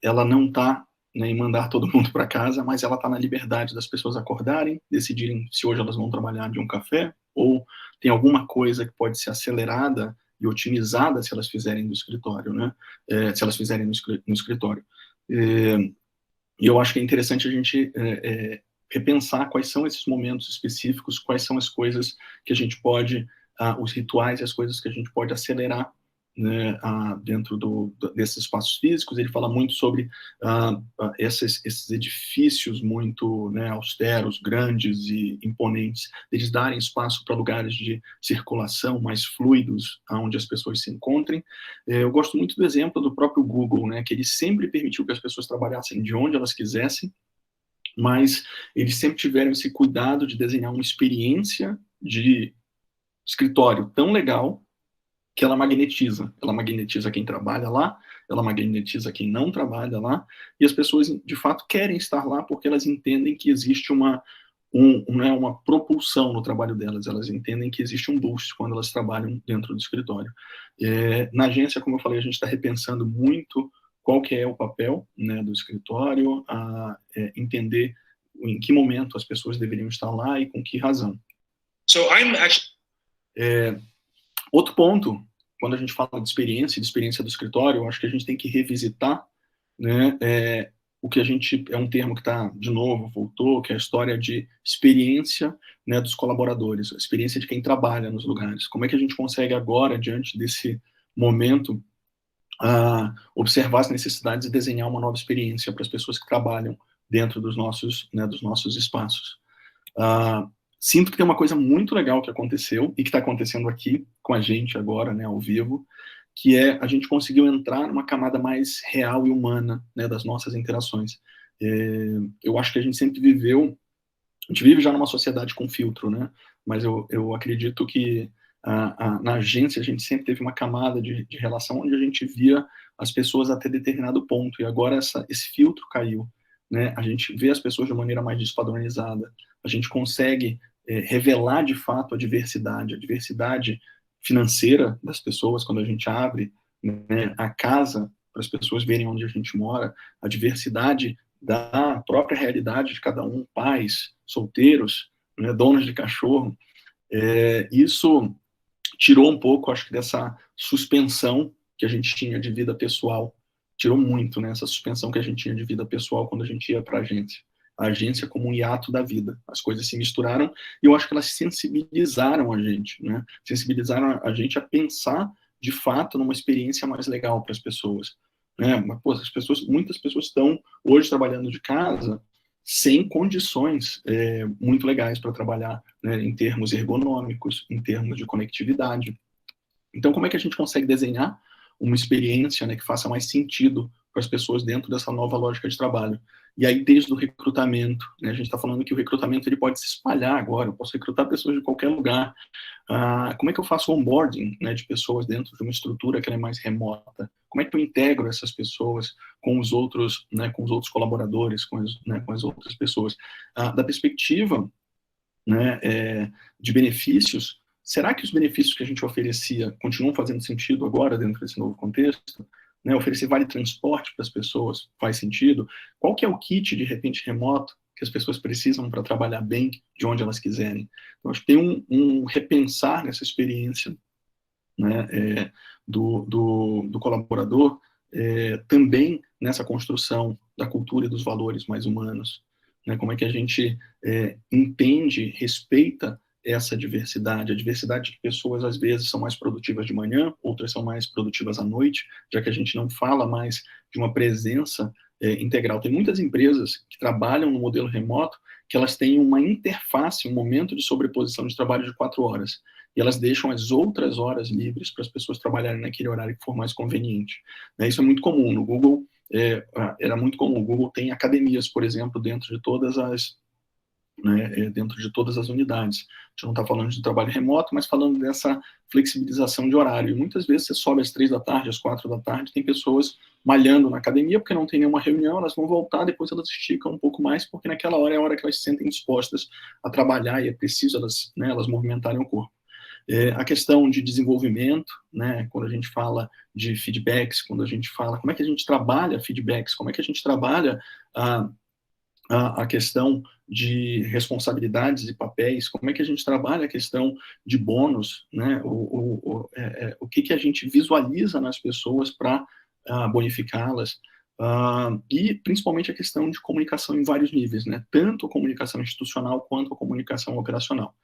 ela não está, né, em mandar todo mundo para casa, mas ela está na liberdade das pessoas acordarem, decidirem se hoje elas vão trabalhar de um café, ou tem alguma coisa que pode ser acelerada e otimizada se elas fizerem do escritório, né? Se elas fizerem no escritório. E eu acho que é interessante a gente repensar quais são esses momentos específicos, quais são as coisas que a gente pode, os rituais e as coisas que a gente pode acelerar, né, dentro desses espaços físicos. Ele fala muito sobre esses edifícios muito, né, austeros, grandes e imponentes, eles darem espaço para lugares de circulação mais fluidos, onde as pessoas se encontrem. Eu gosto muito do exemplo do próprio Google, né, que ele sempre permitiu que as pessoas trabalhassem de onde elas quisessem, mas eles sempre tiveram esse cuidado de desenhar uma experiência de escritório tão legal que ela magnetiza quem trabalha lá, ela magnetiza quem não trabalha lá, e as pessoas, de fato, querem estar lá porque elas entendem que existe uma propulsão no trabalho delas, elas entendem que existe um boost quando elas trabalham dentro do escritório. Na agência, como eu falei, a gente está repensando muito qual que é o papel, né, do escritório, entender em que momento as pessoas deveriam estar lá e com que razão. Outro ponto, quando a gente fala de experiência do escritório, eu acho que a gente tem que revisitar, né, o que é um termo que está, de novo, voltou, que é a história de experiência, né, dos colaboradores, a experiência de quem trabalha nos lugares. Como é que a gente consegue agora, diante desse momento observar as necessidades e desenhar uma nova experiência para as pessoas que trabalham dentro dos nossos espaços. Sinto que tem uma coisa muito legal que aconteceu e que está acontecendo aqui com a gente agora, né, ao vivo, que é a gente conseguiu entrar numa camada mais real e humana, né, das nossas interações. Eu acho que a gente sempre viveu, a gente vive já numa sociedade com filtro, né, mas eu acredito que na agência a gente sempre teve uma camada de relação onde a gente via as pessoas até determinado ponto, e agora esse filtro caiu, né, a gente vê as pessoas de maneira mais despadronizada, a gente consegue revelar de fato a diversidade financeira das pessoas quando a gente abre, né, a casa para as pessoas verem onde a gente mora, a diversidade da própria realidade de cada um, pais, solteiros, né, donos de cachorro. Isso tirou um pouco, acho que, dessa suspensão que a gente tinha de vida pessoal. Tirou muito, né, essa suspensão que a gente tinha de vida pessoal quando a gente ia para a agência como um hiato da vida. As coisas se misturaram e eu acho que elas sensibilizaram a gente, né? Sensibilizaram a gente a pensar, de fato, numa experiência mais legal para as pessoas, né? Mas, pô, muitas pessoas estão hoje trabalhando de casa sem condições muito legais para trabalhar, né, em termos ergonômicos, em termos de conectividade. Então, como é que a gente consegue desenhar uma experiência, né, que faça mais sentido para as pessoas dentro dessa nova lógica de trabalho? E aí, desde o recrutamento, né, a gente está falando que o recrutamento ele pode se espalhar agora, eu posso recrutar pessoas de qualquer lugar. Como é que eu faço o onboarding, né, de pessoas dentro de uma estrutura que é mais remota? Como é que eu integro essas pessoas com os outros, né, com os outros colaboradores, com as outras pessoas? Da perspectiva, né, de benefícios, será que os benefícios que a gente oferecia continuam fazendo sentido agora dentro desse novo contexto? Né, oferecer vale transporte para as pessoas faz sentido? Qual que é o kit, de repente, remoto que as pessoas precisam para trabalhar bem de onde elas quiserem? Então, acho que tem um repensar nessa experiência, né, do colaborador, também nessa construção da cultura e dos valores mais humanos. Né, como é que a gente entende, respeita essa diversidade, a diversidade de pessoas às vezes são mais produtivas de manhã, outras são mais produtivas à noite, já que a gente não fala mais de uma presença integral. Tem muitas empresas que trabalham no modelo remoto que elas têm uma interface, um momento de sobreposição de trabalho de 4 horas, e elas deixam as outras horas livres para as pessoas trabalharem naquele horário que for mais conveniente. Isso é muito comum. No Google, era muito comum. O Google tem academias, por exemplo, dentro de todas as unidades. A gente não está falando de trabalho remoto, mas falando dessa flexibilização de horário. E muitas vezes você sobe às 3 da tarde, às 4 da tarde, tem pessoas malhando na academia porque não tem nenhuma reunião, elas vão voltar, depois elas esticam um pouco mais, porque naquela hora é a hora que elas se sentem dispostas a trabalhar e é preciso elas movimentarem o corpo. A questão de desenvolvimento, né, quando a gente fala de feedbacks, quando a gente fala como é que a gente trabalha feedbacks, como é que a gente trabalha a questão de responsabilidades e papéis, como é que a gente trabalha a questão de bônus, né, o que a gente visualiza nas pessoas para bonificá-las, e principalmente a questão de comunicação em vários níveis, né, tanto a comunicação institucional quanto a comunicação operacional.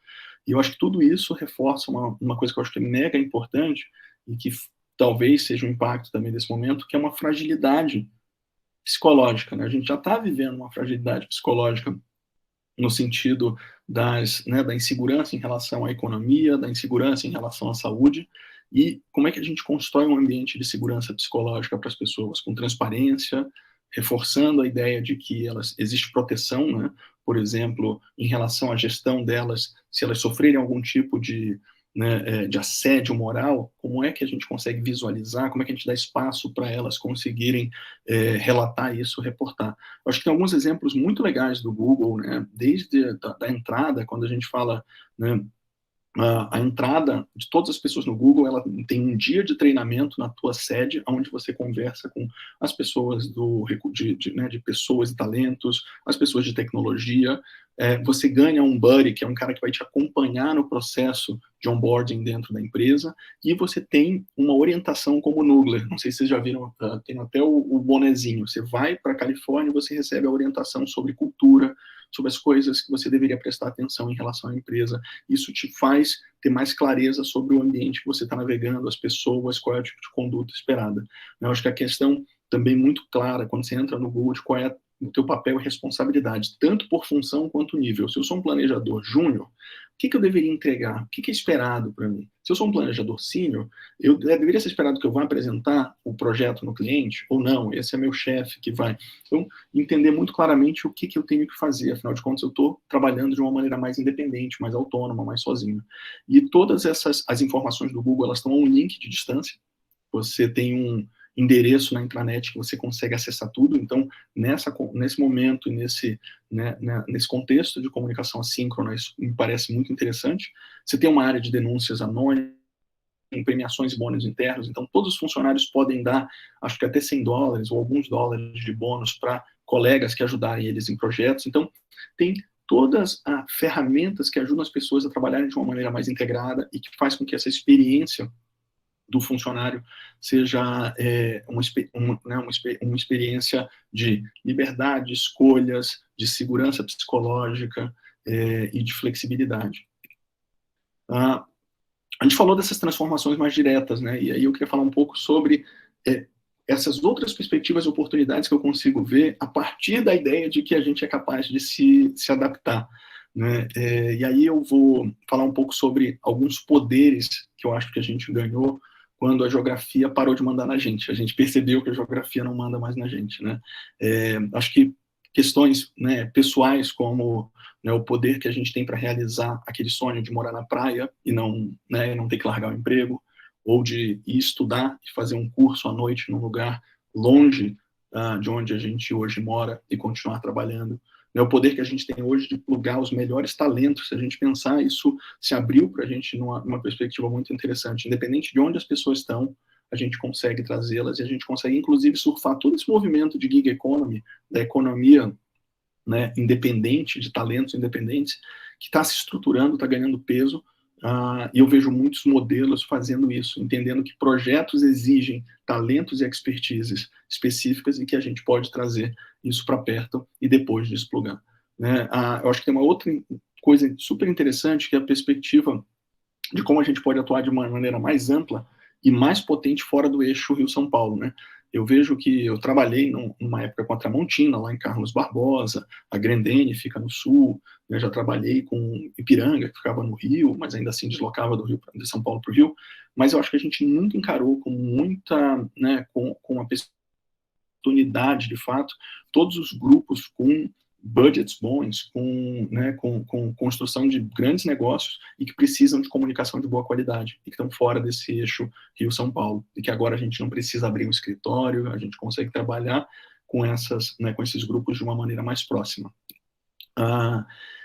E eu acho que tudo isso reforça uma coisa que eu acho que é mega importante e que talvez seja um impacto também desse momento, que é uma fragilidade psicológica, né? A gente já está vivendo uma fragilidade psicológica no sentido da insegurança em relação à economia, da insegurança em relação à saúde, e como é que a gente constrói um ambiente de segurança psicológica para as pessoas, com transparência, reforçando a ideia de que existe proteção, né? Por exemplo, em relação à gestão delas, se elas sofrerem algum tipo de assédio moral, como é que a gente consegue visualizar, como é que a gente dá espaço para elas conseguirem relatar isso, reportar. Eu acho que tem alguns exemplos muito legais do Google, né, desde da entrada, quando a gente fala, né, a entrada de todas as pessoas no Google, ela tem um dia de treinamento na tua sede, onde você conversa com as pessoas de pessoas e talentos, as pessoas de tecnologia. Você ganha um buddy, que é um cara que vai te acompanhar no processo de onboarding dentro da empresa, e você tem uma orientação como Nugler. Não sei se vocês já viram, tem até o bonezinho. Você vai para a Califórnia e você recebe a orientação sobre cultura, sobre as coisas que você deveria prestar atenção em relação à empresa. Isso te faz ter mais clareza sobre o ambiente que você está navegando, as pessoas, qual é o tipo de conduta esperada. Eu acho que a questão também muito clara, quando você entra no Google, de qual é o teu papel e responsabilidade, tanto por função quanto nível. Se eu sou um planejador júnior, o que eu deveria entregar? O que é esperado para mim? Se eu sou um planejador sênior, deveria ser esperado que eu vá apresentar o projeto no cliente ou não? Esse é meu chefe que vai. Então, entender muito claramente o que eu tenho que fazer. Afinal de contas, eu estou trabalhando de uma maneira mais independente, mais autônoma, mais sozinho. E todas as informações do Google, elas estão a um link de distância. Você tem um endereço na intranet que você consegue acessar tudo. Então, nesse momento, nesse contexto de comunicação assíncrona, isso me parece muito interessante. Você tem uma área de denúncias anônimas, premiações e bônus internos, então todos os funcionários podem dar, acho que até $100 ou alguns dólares de bônus para colegas que ajudarem eles em projetos. Então, tem todas as ferramentas que ajudam as pessoas a trabalharem de uma maneira mais integrada e que faz com que essa experiência do funcionário seja uma experiência de liberdade, escolhas, de segurança psicológica e de flexibilidade. A gente falou dessas transformações mais diretas, né? E aí eu queria falar um pouco sobre essas outras perspectivas e oportunidades que eu consigo ver a partir da ideia de que a gente é capaz de se adaptar, né? E aí eu vou falar um pouco sobre alguns poderes que eu acho que a gente ganhou quando a geografia parou de mandar na gente. A gente percebeu que a geografia não manda mais na gente, né? Acho que questões, né, pessoais, como, né, o poder que a gente tem para realizar aquele sonho de morar na praia e não ter que largar o emprego, ou de ir estudar e fazer um curso à noite num lugar longe de onde a gente hoje mora e continuar trabalhando. O poder que a gente tem hoje de plugar os melhores talentos, se a gente pensar, isso se abriu para a gente numa perspectiva muito interessante. Independente de onde as pessoas estão, a gente consegue trazê-las e a gente consegue, inclusive, surfar todo esse movimento de gig economy, da economia, né, independente, de talentos independentes, que está se estruturando, está ganhando peso, e eu vejo muitos modelos fazendo isso, entendendo que projetos exigem talentos e expertises específicas e que a gente pode trazer isso para perto e depois desplugar, né? Eu acho que tem uma outra coisa super interessante, que é a perspectiva de como a gente pode atuar de uma maneira mais ampla e mais potente fora do eixo Rio-São Paulo, né? Eu vejo que eu trabalhei numa época com a Tramontina, lá em Carlos Barbosa, a Grendene fica no sul, eu já trabalhei com Ipiranga, que ficava no Rio, mas ainda assim deslocava de São Paulo para o Rio, mas eu acho que a gente nunca encarou com muita, né, com uma oportunidade, de fato, todos os grupos com budgets bons, com construção de grandes negócios e que precisam de comunicação de boa qualidade e que estão fora desse eixo Rio-São Paulo, e que agora a gente não precisa abrir um escritório, a gente consegue trabalhar com esses grupos de uma maneira mais próxima.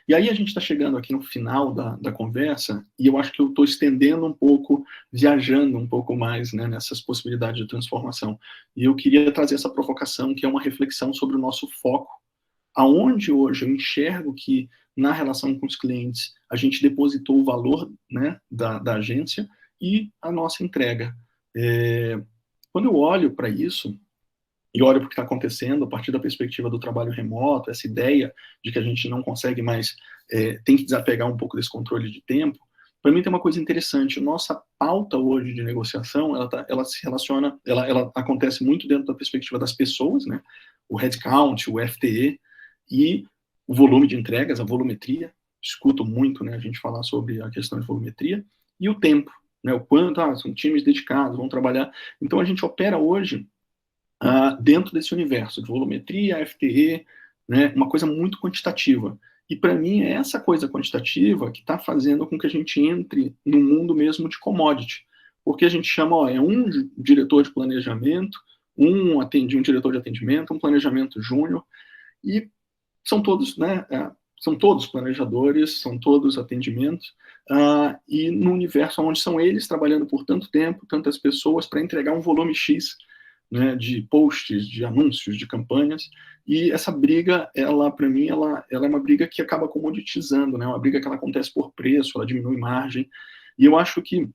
E aí a gente está chegando aqui no final da conversa, e eu acho que eu estou estendendo um pouco, viajando um pouco mais, né, nessas possibilidades de transformação. E eu queria trazer essa provocação, que é uma reflexão sobre o nosso foco, aonde hoje eu enxergo que, na relação com os clientes, a gente depositou o valor, né, da agência e a nossa entrega. Quando eu olho para isso, e olho para o que está acontecendo a partir da perspectiva do trabalho remoto, essa ideia de que a gente não consegue mais, tem que desapegar um pouco desse controle de tempo, para mim tem uma coisa interessante. Nossa pauta hoje de negociação, ela se relaciona, ela acontece muito dentro da perspectiva das pessoas, né? O headcount, o FTE, e o volume de entregas, a volumetria. Escuto muito, né, a gente falar sobre a questão de volumetria, e o tempo, né, o quanto são times dedicados, vão trabalhar. Então a gente opera hoje dentro desse universo de volumetria, FTE, né, uma coisa muito quantitativa. E para mim é essa coisa quantitativa que está fazendo com que a gente entre no mundo mesmo de commodity, porque a gente chama, é um diretor de planejamento, um diretor de atendimento, um planejamento júnior, e são todos, né, são todos planejadores, são todos atendimentos, e no universo onde são eles trabalhando por tanto tempo, tantas pessoas, para entregar um volume X, né, de posts, de anúncios, de campanhas, e essa briga, para mim, ela é uma briga que acaba comoditizando, né, uma briga que ela acontece por preço, ela diminui margem, e eu acho que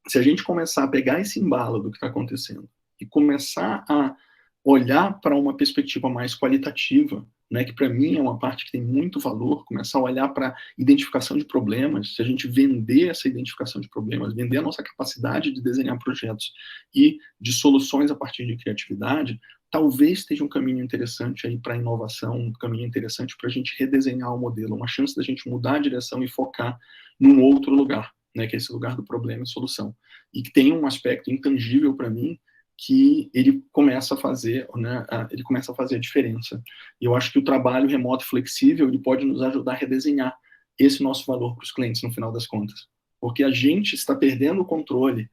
se a gente começar a pegar esse embalo do que está acontecendo e começar a olhar para uma perspectiva mais qualitativa, né, que para mim é uma parte que tem muito valor, começar a olhar para identificação de problemas, se a gente vender essa identificação de problemas, vender a nossa capacidade de desenhar projetos e de soluções a partir de criatividade, talvez esteja um caminho interessante aí para a inovação, um caminho interessante para a gente redesenhar o modelo, uma chance da gente mudar a direção e focar num outro lugar, né, que é esse lugar do problema e solução. E que tem um aspecto intangível para mim, que ele começa a fazer, né, ele começa a fazer a diferença. E eu acho que o trabalho remoto flexível, ele pode nos ajudar a redesenhar esse nosso valor para os clientes no final das contas. Porque a gente está perdendo o controle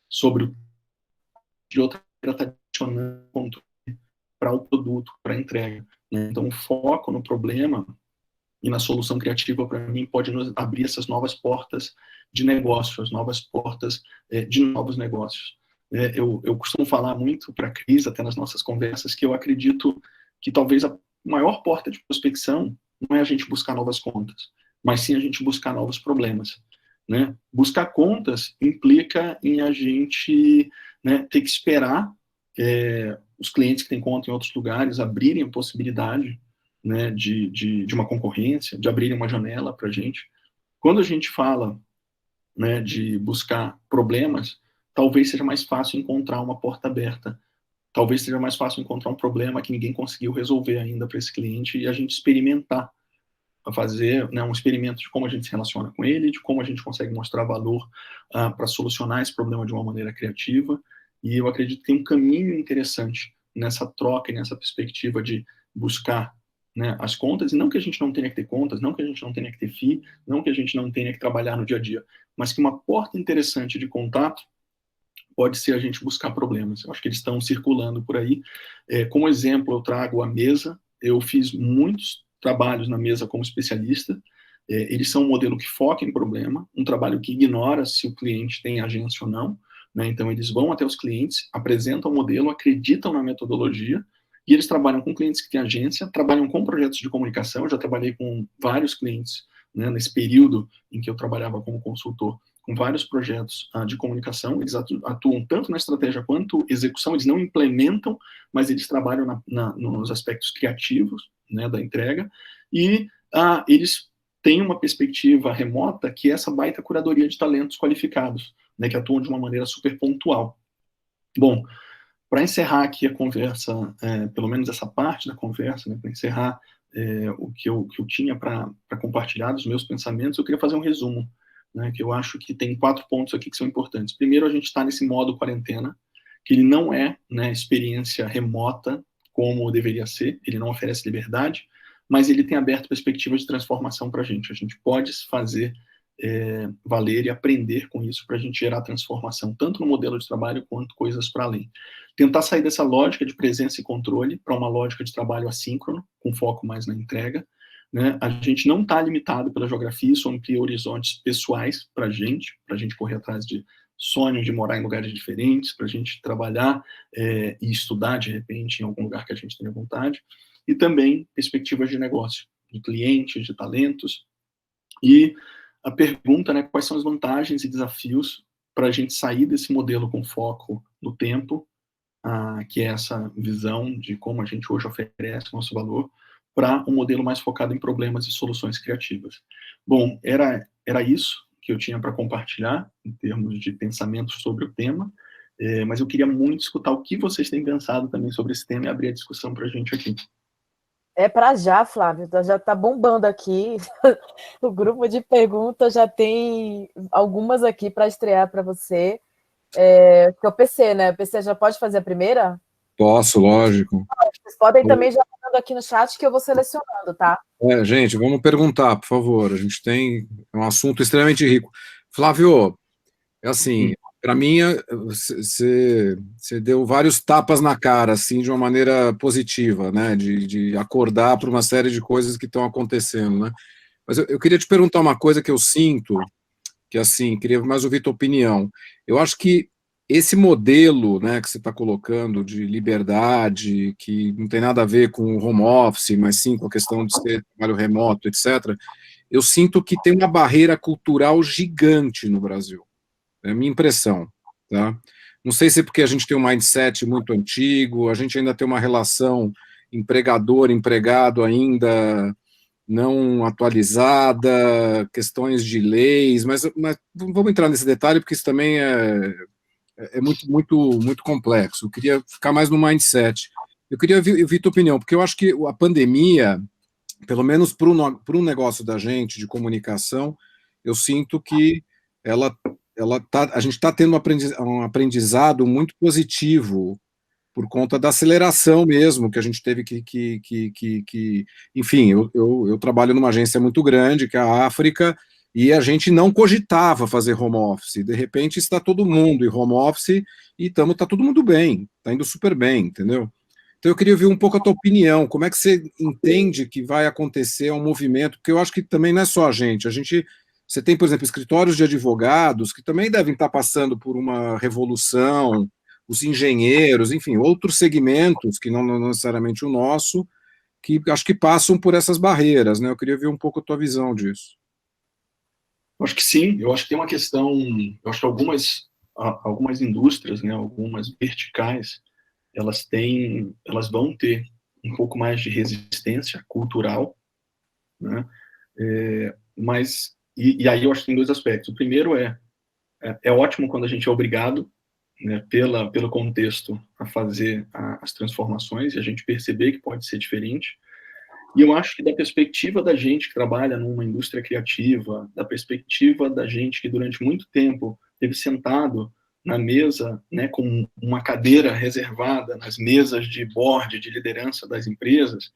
sobre o de outra maneira está adicionando controle para o produto, para a entrega, né? Então o foco no problema e na solução criativa, para mim, pode nos abrir essas novas portas de negócio, as novas portas de novos negócios. Eu costumo falar muito para a Cris, até nas nossas conversas, que eu acredito que talvez a maior porta de prospecção não é a gente buscar novas contas, mas sim a gente buscar novos problemas, né? Buscar contas implica em a gente, né, ter que esperar os clientes que têm conta em outros lugares abrirem a possibilidade, né, de uma concorrência, de abrirem uma janela para a gente. Quando a gente fala, né, de buscar problemas, talvez seja mais fácil encontrar uma porta aberta, talvez seja mais fácil encontrar um problema que ninguém conseguiu resolver ainda para esse cliente e a gente experimentar, fazer, né, um experimento de como a gente se relaciona com ele, de como a gente consegue mostrar valor para solucionar esse problema de uma maneira criativa. E eu acredito que tem um caminho interessante nessa troca e nessa perspectiva de buscar, né, as contas, e não que a gente não tenha que ter contas, não que a gente não tenha que ter FII, não que a gente não tenha que trabalhar no dia a dia, mas que uma porta interessante de contato pode ser a gente buscar problemas. Eu acho que eles estão circulando por aí. Como exemplo, eu trago a mesa. Eu fiz muitos trabalhos na mesa como especialista. Eles são um modelo que foca em problema, um trabalho que ignora se o cliente tem agência ou não, né? Então, eles vão até os clientes, apresentam o modelo, acreditam na metodologia, e eles trabalham com clientes que têm agência, trabalham com projetos de comunicação. Eu já trabalhei com vários clientes, né, nesse período em que eu trabalhava como consultor, com vários projetos de comunicação. Eles atuam tanto na estratégia quanto execução. Eles não implementam, mas eles trabalham nos aspectos criativos, né, da entrega, e eles têm uma perspectiva remota que é essa baita curadoria de talentos qualificados, né, que atuam de uma maneira super pontual. Bom, para encerrar aqui a conversa, pelo menos essa parte da conversa, né, para encerrar o que eu tinha para compartilhar dos meus pensamentos, eu queria fazer um resumo, né, que eu acho que tem 4 pontos aqui que são importantes. Primeiro, a gente está nesse modo quarentena, que ele não é, né, experiência remota como deveria ser, ele não oferece liberdade, mas ele tem aberto perspectivas de transformação para a gente. A gente pode fazer valer e aprender com isso para a gente gerar transformação, tanto no modelo de trabalho quanto coisas para além. Tentar sair dessa lógica de presença e controle para uma lógica de trabalho assíncrono, com foco mais na entrega, né? A gente não está limitado pela geografia, isso amplia horizontes pessoais para a gente correr atrás de sonhos de morar em lugares diferentes, para a gente trabalhar e estudar, de repente, em algum lugar que a gente tenha vontade, e também perspectivas de negócio, de clientes, de talentos, e a pergunta, né, quais são as vantagens e desafios para a gente sair desse modelo com foco no tempo, que é essa visão de como a gente hoje oferece o nosso valor, para um modelo mais focado em problemas e soluções criativas. Bom, era isso que eu tinha para compartilhar, em termos de pensamento sobre o tema, mas eu queria muito escutar o que vocês têm pensado também sobre esse tema e abrir a discussão para a gente aqui. É para já, Flávio, já está bombando aqui. O grupo de perguntas já tem algumas aqui para estrear para você. Que é o PC, né? O PC já pode fazer a primeira? Posso, lógico. Vocês podem também já mandando aqui no chat que eu vou selecionando, tá? Gente, vamos perguntar, por favor. A gente tem um assunto extremamente rico. Flávio, assim, para mim, você deu vários tapas na cara, assim, de uma maneira positiva, né? De acordar para uma série de coisas que estão acontecendo, né? Mas eu queria te perguntar uma coisa que eu sinto, que, assim, queria mais ouvir tua opinião. Eu acho que esse modelo, né, que você está colocando de liberdade, que não tem nada a ver com o home office, mas sim com a questão de ser trabalho remoto, etc., eu sinto que tem uma barreira cultural gigante no Brasil. É a minha impressão, tá? Não sei se é porque a gente tem um mindset muito antigo, a gente ainda tem uma relação empregador-empregado ainda não atualizada, questões de leis, mas vamos entrar nesse detalhe porque isso também é muito complexo. Eu queria ficar mais no mindset. Eu queria ouvir tua opinião, porque eu acho que a pandemia, pelo menos para o negócio da gente de comunicação, eu sinto que a gente está tendo um aprendizado muito positivo por conta da aceleração mesmo, que a gente teve enfim, eu trabalho numa agência muito grande, que é a África, e a gente não cogitava fazer home office. De repente está todo mundo em home office e tá todo mundo bem, está indo super bem, entendeu? Então eu queria ouvir um pouco a tua opinião, como é que você entende que vai acontecer um movimento, porque eu acho que também não é só a gente, você tem, por exemplo, escritórios de advogados que também devem estar passando por uma revolução, os engenheiros, enfim, outros segmentos, que não necessariamente o nosso, que acho que passam por essas barreiras, né? Eu queria ver um pouco a tua visão disso. Eu acho que sim, eu acho que tem uma questão, eu acho que algumas indústrias, né, algumas verticais, elas vão ter um pouco mais de resistência cultural, né? Mas, e aí eu acho que tem dois aspectos. O primeiro é ótimo quando a gente é obrigado, né, pelo contexto, a fazer as transformações e a gente perceber que pode ser diferente. E eu acho que da perspectiva da gente que trabalha numa indústria criativa, da perspectiva da gente que durante muito tempo teve sentado na mesa, né, com uma cadeira reservada nas mesas de board, de liderança das empresas,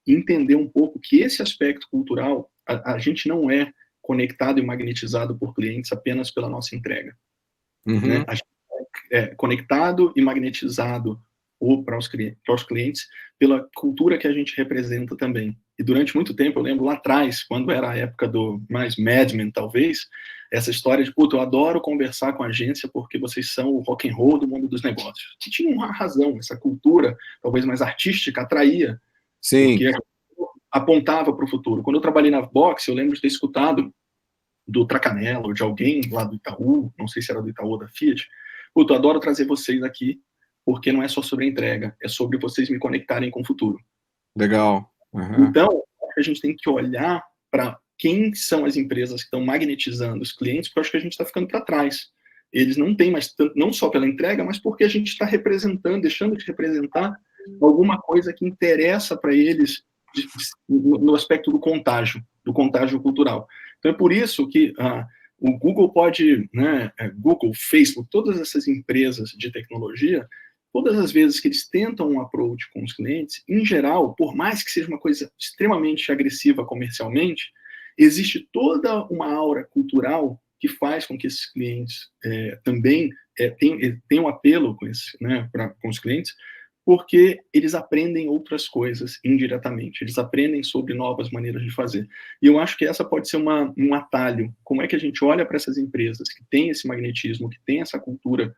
entender um pouco que esse aspecto cultural, a gente não é conectado e magnetizado por clientes apenas pela nossa entrega. Uhum. Né? A gente é conectado e magnetizado para os clientes pela cultura que a gente representa também. E durante muito tempo, eu lembro lá atrás, quando era a época do mais Mad Men, talvez, essa história de, puta, eu adoro conversar com a agência porque vocês são o rock and roll do mundo dos negócios. E tinha uma razão, essa cultura, talvez mais artística, atraía. Sim. Porque apontava para o futuro. Quando eu trabalhei na Box, eu lembro de ter escutado do Tracanella, ou de alguém lá do Itaú, não sei se era do Itaú ou da Fiat, puta, eu adoro trazer vocês aqui, porque não é só sobre a entrega, é sobre vocês me conectarem com o futuro. Legal. Uhum. Então, a gente tem que olhar para quem são as empresas que estão magnetizando os clientes, porque eu acho que a gente está ficando para trás. Eles não têm mais tanto, não só pela entrega, mas porque a gente está representando, deixando de representar alguma coisa que interessa para eles no aspecto do contágio cultural. Então é por isso que o Google pode, né, Google, Facebook, todas essas empresas de tecnologia, todas as vezes que eles tentam um approach com os clientes, em geral, por mais que seja uma coisa extremamente agressiva comercialmente, existe toda uma aura cultural que faz com que esses clientes também tenham apelo com, com os clientes, porque eles aprendem outras coisas indiretamente, eles aprendem sobre novas maneiras de fazer. E eu acho que essa pode ser um atalho. Como é que a gente olha para essas empresas que têm esse magnetismo, que têm essa cultura,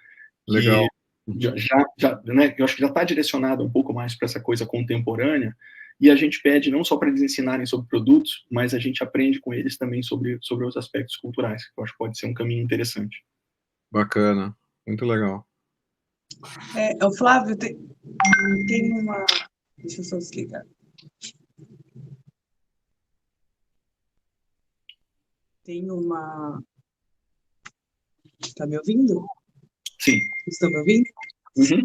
legal, né, eu acho que já está direcionada um pouco mais para essa coisa contemporânea, e a gente pede não só para eles ensinarem sobre produtos, mas a gente aprende com eles também sobre os aspectos culturais, que eu acho que pode ser um caminho interessante. Bacana, muito legal. O Flávio, tem uma... Deixa eu só explicar. Tem uma... Está me ouvindo? Sim. Estão me ouvindo? Uhum.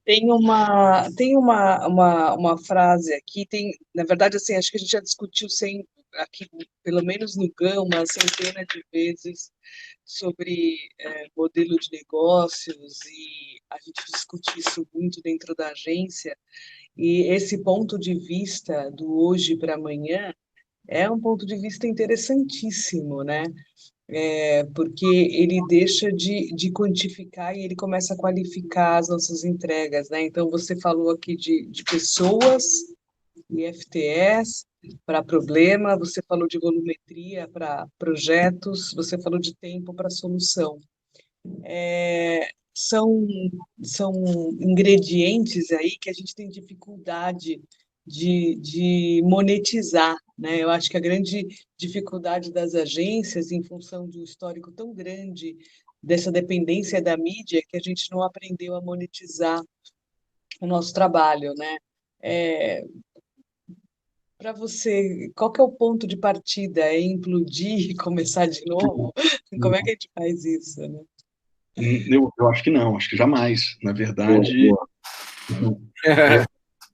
Tem uma frase aqui, na verdade, assim, acho que a gente já discutiu aqui, pelo menos no GAN, uma centena de vezes sobre modelo de negócios, e a gente discute isso muito dentro da agência, e esse ponto de vista do hoje para amanhã é um ponto de vista interessantíssimo, né? Porque ele deixa de quantificar e ele começa a qualificar as nossas entregas, né? Então, você falou aqui de pessoas e FTS para problema, você falou de volumetria para projetos, você falou de tempo para solução. São ingredientes aí que a gente tem dificuldade de monetizar, né? Eu acho que a grande dificuldade das agências, em função de um histórico tão grande dessa dependência da mídia que a gente não aprendeu a monetizar o nosso trabalho, né? Para você, qual que é o ponto de partida? É implodir e começar de novo? Como é que a gente faz isso, né? Eu acho que não, acho que jamais. Na verdade, Boa, boa.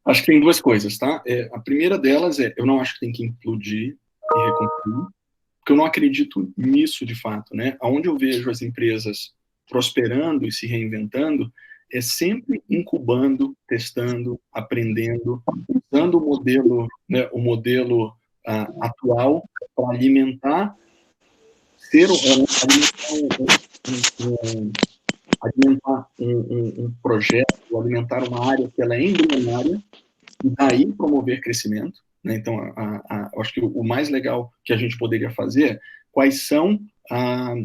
acho que tem duas coisas, tá? A primeira delas eu não acho que tem que implodir e reconstruir, porque eu não acredito nisso de fato, né? Onde eu vejo as empresas prosperando e se reinventando é sempre incubando, testando, aprendendo, usando o modelo, né, atual para alimentar um projeto, alimentar uma área que ela é embrionária e daí promover crescimento, né? Então, eu acho que o mais legal que a gente poderia fazer é quais são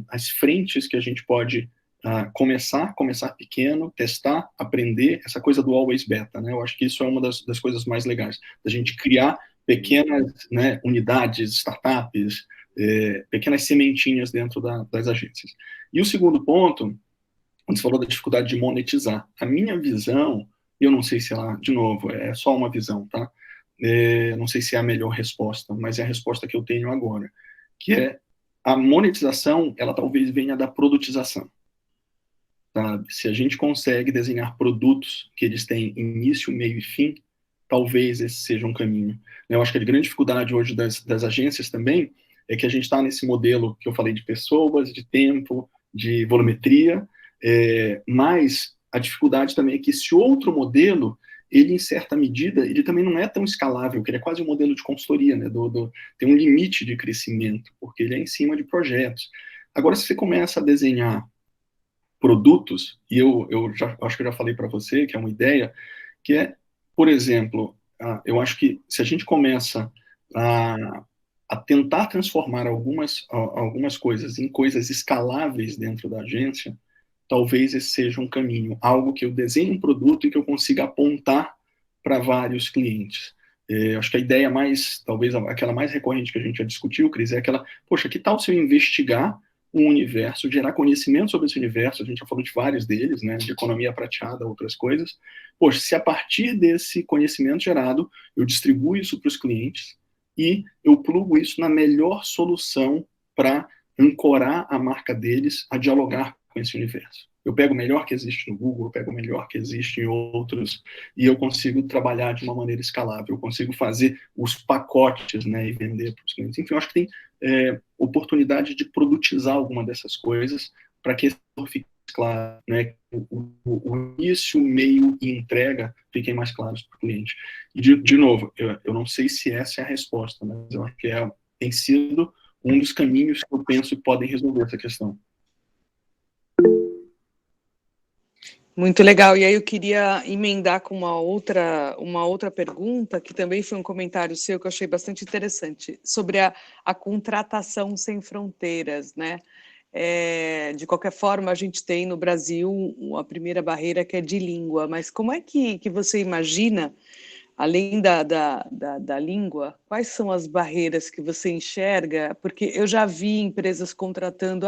as frentes que a gente pode começar pequeno, testar, aprender, essa coisa do always beta, né? Eu acho que isso é uma das coisas mais legais, da gente criar pequenas, né, unidades, startups, pequenas sementinhas dentro das agências. E o segundo ponto, quando você falou da dificuldade de monetizar, a minha visão, eu não sei se ela, de novo, é só uma visão, tá? Não sei se é a melhor resposta, mas é a resposta que eu tenho agora, que é a monetização, ela talvez venha da produtização. Sabe? Se a gente consegue desenhar produtos que eles têm início, meio e fim, talvez esse seja um caminho. Eu acho que a grande dificuldade hoje das agências também é que a gente está nesse modelo que eu falei de pessoas, de tempo, de volumetria, mas a dificuldade também é que esse outro modelo, ele, em certa medida, ele também não é tão escalável, que ele é quase um modelo de consultoria, né? Tem um limite de crescimento, porque ele é em cima de projetos. Agora, se você começa a desenhar produtos, e eu acho que eu já falei para você, que é uma ideia, que é, por exemplo, eu acho que se a gente começa a tentar transformar algumas coisas em coisas escaláveis dentro da agência, talvez esse seja um caminho, algo que eu desenhe um produto e que eu consiga apontar para vários clientes. Acho que a ideia mais, talvez aquela mais recorrente que a gente já discutiu, Cris, é aquela, poxa, que tal se eu investigar um universo, gerar conhecimento sobre esse universo, a gente já falou de vários deles, né, de economia prateada, outras coisas. Poxa, se a partir desse conhecimento gerado, eu distribuo isso para os clientes e eu plugo isso na melhor solução para ancorar a marca deles a dialogar com esse universo. Eu pego o melhor que existe no Google, eu pego o melhor que existe em outros, e eu consigo trabalhar de uma maneira escalável, eu consigo fazer os pacotes, né, e vender para os clientes. Enfim, eu acho que tem oportunidade de produtizar alguma dessas coisas para que fique claro, né, o início, meio e entrega fiquem mais claros para o cliente. E, de novo, eu não sei se essa é a resposta, mas eu acho que tem sido um dos caminhos que eu penso que podem resolver essa questão. Muito legal. E aí eu queria emendar com uma outra pergunta, que também foi um comentário seu que eu achei bastante interessante, sobre a contratação sem fronteiras, né? De qualquer forma, a gente tem no Brasil a primeira barreira que é de língua, mas como é que você imagina, além da língua, quais são as barreiras que você enxerga? Porque eu já vi empresas contratando,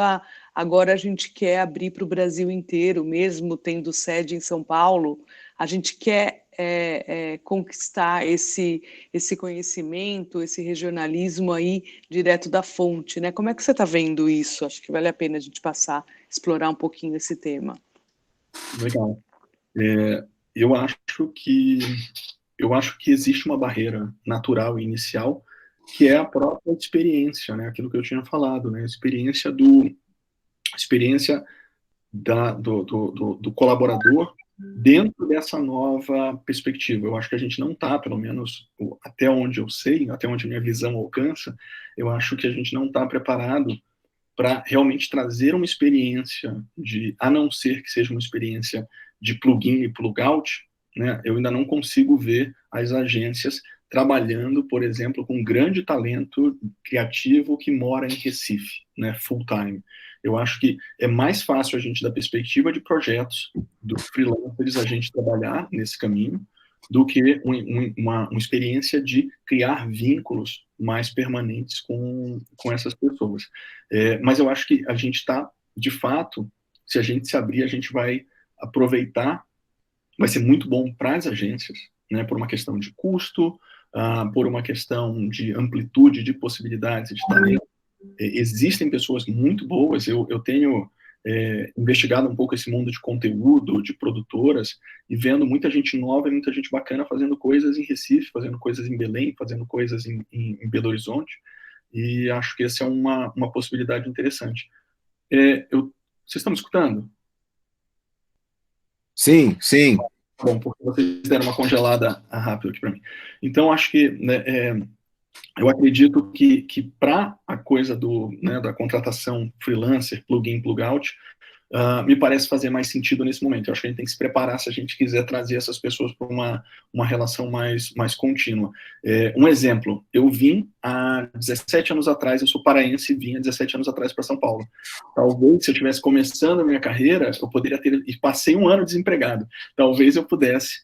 agora a gente quer abrir para o Brasil inteiro, mesmo tendo sede em São Paulo, a gente quer conquistar esse conhecimento, esse regionalismo aí direto da fonte, né? Como é que você está vendo isso? Acho que vale a pena a gente explorar um pouquinho esse tema. Legal. Eu acho que existe uma barreira natural e inicial, que é a própria experiência, né? Aquilo que eu tinha falado, né? A experiência do colaborador dentro dessa nova perspectiva. Eu acho que a gente não está, pelo menos até onde eu sei, até onde a minha visão alcança, eu acho que a gente não está preparado para realmente trazer uma experiência a não ser que seja uma experiência de plug-in e plug-out, né? Eu ainda não consigo ver as agências trabalhando, por exemplo, com um grande talento criativo que mora em Recife, né, full time. Eu acho que é mais fácil a gente, da perspectiva de projetos, dos freelancers, a gente trabalhar nesse caminho, do que uma experiência de criar vínculos mais permanentes com essas pessoas. Mas eu acho que a gente está, de fato, se a gente se abrir, a gente vai aproveitar, vai ser muito bom para as agências, né, por uma questão de custo, por uma questão de amplitude de possibilidades de talento. Existem pessoas muito boas, eu tenho investigado um pouco esse mundo de conteúdo, de produtoras, e vendo muita gente nova e muita gente bacana fazendo coisas em Recife, fazendo coisas em Belém, fazendo coisas em Belo Horizonte, e acho que essa é uma possibilidade interessante. Vocês estão me escutando? Sim, sim. Bom, porque vocês deram uma congelada rápida aqui para mim. Então, acho que eu acredito que para a coisa da contratação freelancer, plug-in, plug-out, me parece fazer mais sentido nesse momento. Eu acho que a gente tem que se preparar se a gente quiser trazer essas pessoas para uma relação mais contínua. Um exemplo, eu vim há 17 anos atrás, eu sou paraense e vim há 17 anos atrás para São Paulo. Talvez, se eu estivesse começando a minha carreira, eu poderia e passei um ano desempregado, talvez eu pudesse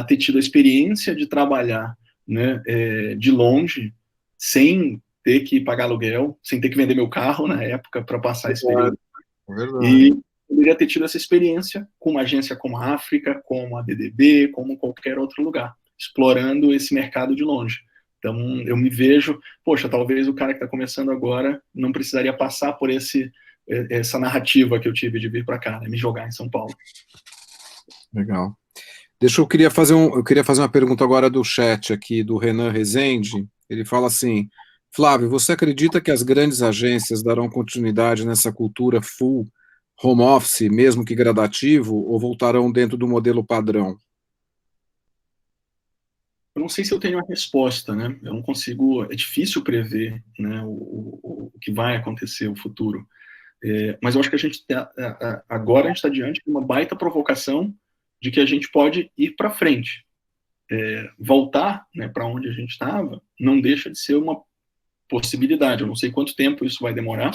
ter tido a experiência de trabalhar, né, de longe, sem ter que pagar aluguel, sem ter que vender meu carro na época para passar esse período. E poderia ter tido essa experiência com uma agência como a África, como a DDB, como qualquer outro lugar, explorando esse mercado de longe. Então, eu me vejo, poxa, talvez o cara que está começando agora não precisaria passar por essa narrativa que eu tive de vir para cá, né, me jogar em São Paulo. Legal. Eu queria fazer uma pergunta agora do chat aqui, do Renan Rezende. Ele fala assim: Flávio, você acredita que as grandes agências darão continuidade nessa cultura full home office, mesmo que gradativo, ou voltarão dentro do modelo padrão? Eu não sei se eu tenho a resposta, né? Eu não consigo, é difícil prever, né, o que vai acontecer, o futuro. Mas eu acho que agora a gente está diante de uma baita provocação de que a gente pode ir para frente. Voltar, né, para onde a gente estava não deixa de ser uma possibilidade. Eu não sei quanto tempo isso vai demorar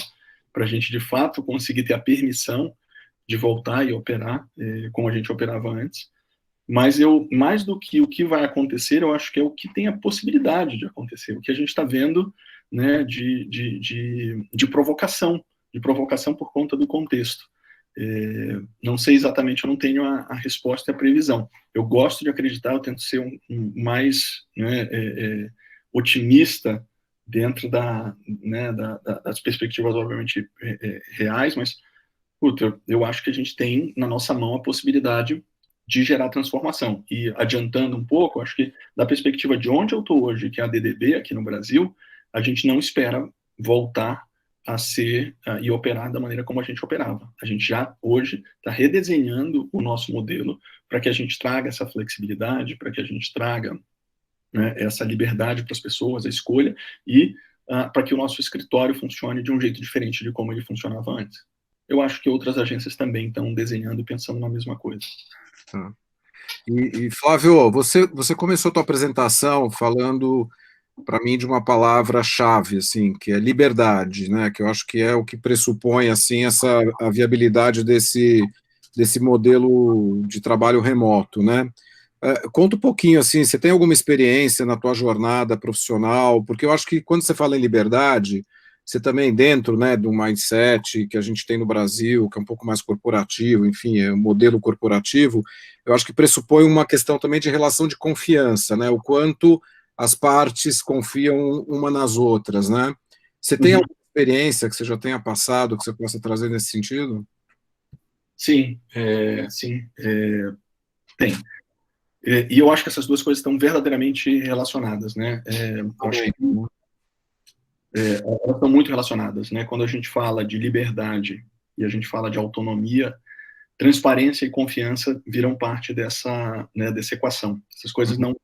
para a gente, de fato, conseguir ter a permissão de voltar e operar como a gente operava antes. Mas mais do que o que vai acontecer, eu acho que é o que tem a possibilidade de acontecer, o que a gente está vendo, né, de provocação por conta do contexto. Não sei exatamente, eu não tenho a resposta e a previsão. Eu gosto de acreditar, eu tento ser mais, né, otimista dentro das perspectivas, obviamente, reais, mas eu acho que a gente tem na nossa mão a possibilidade de gerar transformação. E adiantando um pouco, acho que da perspectiva de onde eu estou hoje, que é a DDB aqui no Brasil, a gente não espera voltar a ser e operar da maneira como a gente operava. A gente já hoje está redesenhando o nosso modelo para que a gente traga essa flexibilidade, para que a gente traga, né, essa liberdade para as pessoas, a escolha, e para que o nosso escritório funcione de um jeito diferente de como ele funcionava antes. Eu acho que outras agências também estão desenhando e pensando na mesma coisa. E Flávio, você começou a tua apresentação falando para mim de uma palavra-chave, assim, que é liberdade, né? Que eu acho que é o que pressupõe assim a viabilidade desse modelo de trabalho remoto, né? Conta um pouquinho, assim, você tem alguma experiência na tua jornada profissional? Porque eu acho que quando você fala em liberdade, você também dentro, né, do mindset que a gente tem no Brasil, que é um pouco mais corporativo, enfim, é um modelo corporativo, eu acho que pressupõe uma questão também de relação de confiança, né, o quanto as partes confiam uma nas outras, né? Você tem alguma experiência que você já tenha passado, que você possa trazer nesse sentido? Sim, tem. E eu acho que essas duas coisas estão verdadeiramente relacionadas, né? Eu acho que elas estão muito relacionadas, né? Quando a gente fala de liberdade e a gente fala de autonomia, transparência e confiança viram parte dessa equação. Essas coisas não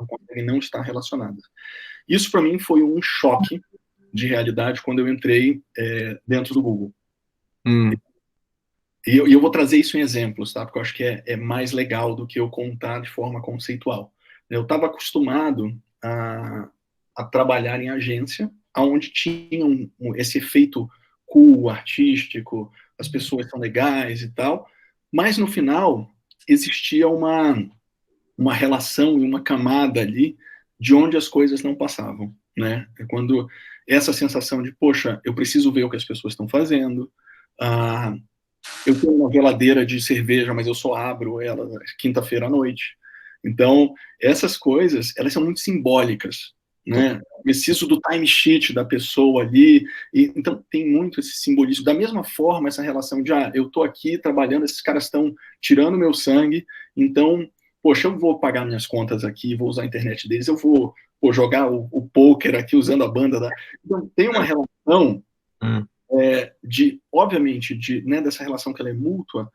conseguem não estar relacionadas. Isso, para mim, foi um choque de realidade quando eu entrei dentro do Google. E eu vou trazer isso em exemplos, tá? Porque eu acho que é mais legal do que eu contar de forma conceitual. Eu estava acostumado a trabalhar em agência, onde tinha esse efeito cool, artístico, as pessoas são legais e tal, mas no final existia uma relação e uma camada ali de onde as coisas não passavam, né? Quando essa sensação de, poxa, eu preciso ver o que as pessoas estão fazendo, eu tenho uma geladeira de cerveja, mas eu só abro ela quinta-feira à noite. Então, essas coisas, elas são muito simbólicas, né? Preciso do timesheet da pessoa ali, e então tem muito esse simbolismo. Da mesma forma, essa relação de, eu estou aqui trabalhando, esses caras estão tirando meu sangue, então, poxa, eu vou pagar minhas contas aqui, vou usar a internet deles, eu vou jogar o poker aqui usando a banda da... Então, tem uma relação obviamente, né, dessa relação que ela é mútua,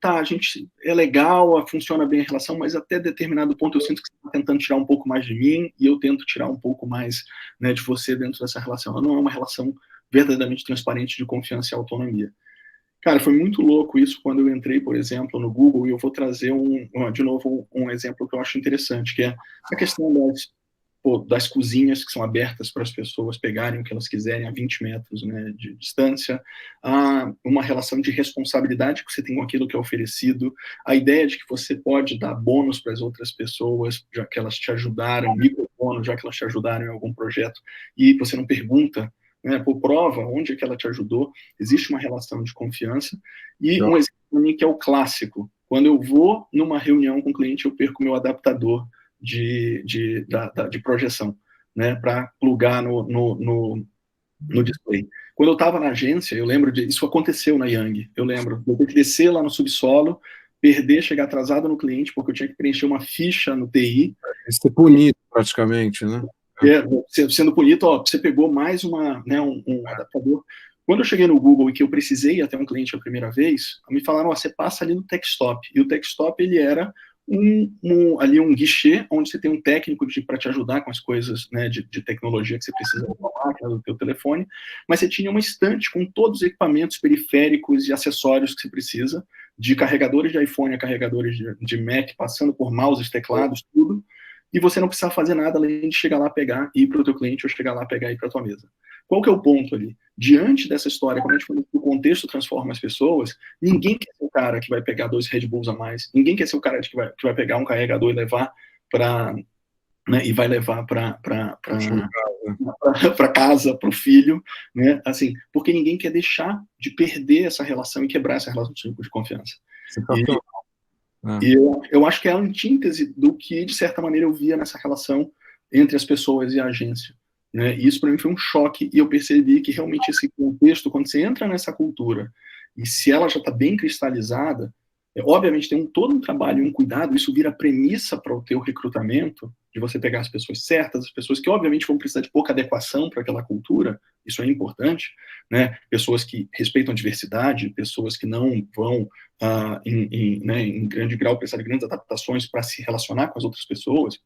a gente é legal, funciona bem a relação, mas até determinado ponto eu sinto que você está tentando tirar um pouco mais de mim e eu tento tirar um pouco mais, né, de você dentro dessa relação. Ela não é uma relação verdadeiramente transparente de confiança e autonomia. Cara, foi muito louco isso quando eu entrei, por exemplo, no Google, e eu vou trazer de novo um exemplo que eu acho interessante, que é a questão das cozinhas que são abertas para as pessoas pegarem o que elas quiserem a 20 metros, né, de distância, uma relação de responsabilidade que você tem com aquilo que é oferecido, a ideia de que você pode dar bônus para as outras pessoas, já que elas te ajudaram, microbônus, já que elas te ajudaram em algum projeto, e você não pergunta, né, por prova, onde é que ela te ajudou, existe uma relação de confiança, e um exemplo para mim que é o clássico, quando eu vou numa reunião com o cliente, eu perco meu adaptador de projeção, né, para plugar no display. Quando eu estava na agência, eu lembro isso aconteceu na Yang, eu lembro, eu ter que descer lá no subsolo, chegar atrasado no cliente, porque eu tinha que preencher uma ficha no TI. Ser punido, praticamente, né? Sendo punido, você pegou mais um adaptador. Quando eu cheguei no Google e que eu precisei até um cliente a primeira vez, me falaram, você passa ali no TechStop, e o TechStop, ele era ali um guichê, onde você tem um técnico para te ajudar com as coisas, né, de tecnologia que você precisa falar, do teu telefone, mas você tinha uma estante com todos os equipamentos periféricos e acessórios que você precisa, de carregadores de iPhone a carregadores de Mac, passando por mouses, teclados, tudo, e você não precisa fazer nada além de chegar lá, pegar, ir para o teu cliente, ou chegar lá, pegar e ir para a tua mesa. Qual que é o ponto ali? Diante dessa história, quando a gente fala que o contexto transforma as pessoas, ninguém quer ser o cara que vai pegar 2 Red Bulls a mais, ninguém quer ser o cara que vai pegar um carregador e levar para, né, e vai levar para casa, para o filho, né, assim, porque ninguém quer deixar de perder essa relação e quebrar essa relação de confiança. E eu acho que é a antítese do que, de certa maneira, eu via nessa relação entre as pessoas e a agência. Né? E isso, para mim, foi um choque, e eu percebi que, realmente, esse contexto, quando você entra nessa cultura, e se ela já está bem cristalizada, obviamente tem todo um trabalho e um cuidado, isso vira premissa para o teu recrutamento, de você pegar as pessoas certas, as pessoas que, obviamente, vão precisar de pouca adequação para aquela cultura, isso é importante, né? Pessoas que respeitam a diversidade, pessoas que não vão, em grande grau, precisar de grandes adaptações para se relacionar com as outras pessoas,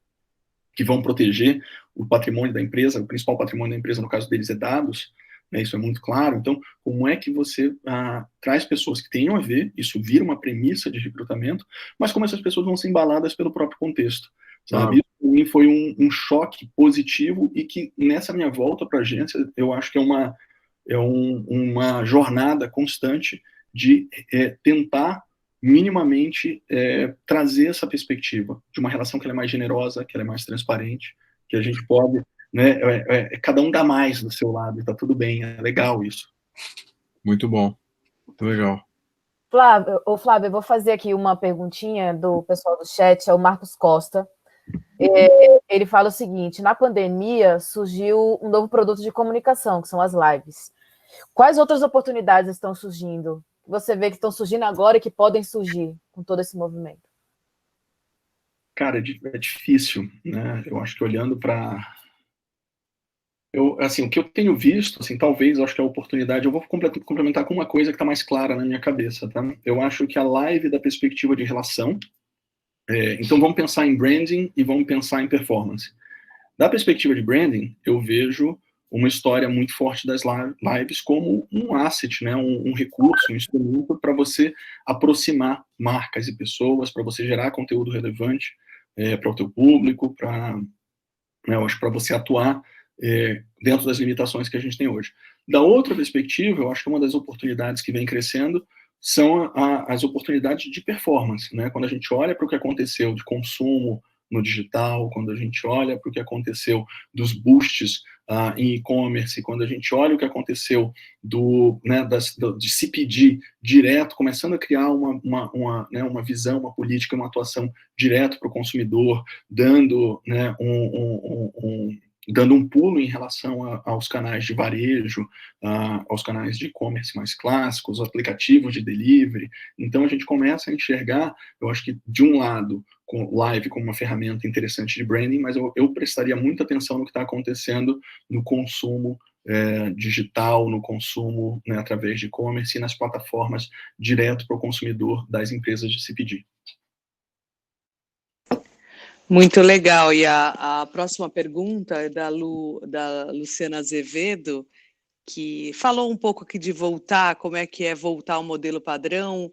que vão proteger o patrimônio da empresa, o principal patrimônio da empresa, no caso deles, é dados, né, isso é muito claro. Então, como é que você traz pessoas que tenham a ver, isso vira uma premissa de recrutamento, mas como essas pessoas vão ser embaladas pelo próprio contexto, sabe? Isso, para mim, foi um choque positivo, e que, nessa minha volta para a agência, eu acho que é uma jornada constante de tentar minimamente trazer essa perspectiva de uma relação que ela é mais generosa, que ela é mais transparente, que a gente pode, né, cada um dá mais do seu lado, e tá tudo bem, é legal isso. Muito bom, muito legal. Flávio, eu vou fazer aqui uma perguntinha do pessoal do chat, é o Marcos Costa. Ele fala o seguinte: na pandemia surgiu um novo produto de comunicação, que são as lives. Quais outras oportunidades estão surgindo? Você vê que estão surgindo agora e que podem surgir com todo esse movimento? Cara, é difícil, né? Eu acho que olhando para... assim, o que eu tenho visto, assim, talvez, eu acho que a oportunidade... Eu vou complementar com uma coisa que está mais clara na minha cabeça, tá? Eu acho que a live da perspectiva de relação... então, vamos pensar em branding e vamos pensar em performance. Da perspectiva de branding, eu vejo uma história muito forte das lives como um asset, né, um recurso, um instrumento para você aproximar marcas e pessoas, para você gerar conteúdo relevante para o teu público, para você atuar dentro das limitações que a gente tem hoje. Da outra perspectiva, eu acho que uma das oportunidades que vem crescendo são as oportunidades de performance, né? Quando a gente olha para o que aconteceu de consumo no digital, quando a gente olha para o que aconteceu dos boosts em e-commerce, quando a gente olha o que aconteceu de CPG direto, começando a criar uma visão, uma política, uma atuação direto para o consumidor, dando, né, dando um pulo em relação aos canais de varejo, aos canais de e-commerce mais clássicos, aplicativos de delivery. Então, a gente começa a enxergar, eu acho que, de um lado, com live como uma ferramenta interessante de branding, mas eu prestaria muita atenção no que está acontecendo no consumo digital, no consumo, né, através de e-commerce e nas plataformas direto para o consumidor das empresas de CPG. Muito legal. E a próxima pergunta é da Luciana Azevedo, que falou um pouco aqui de voltar, como é que é voltar ao modelo padrão,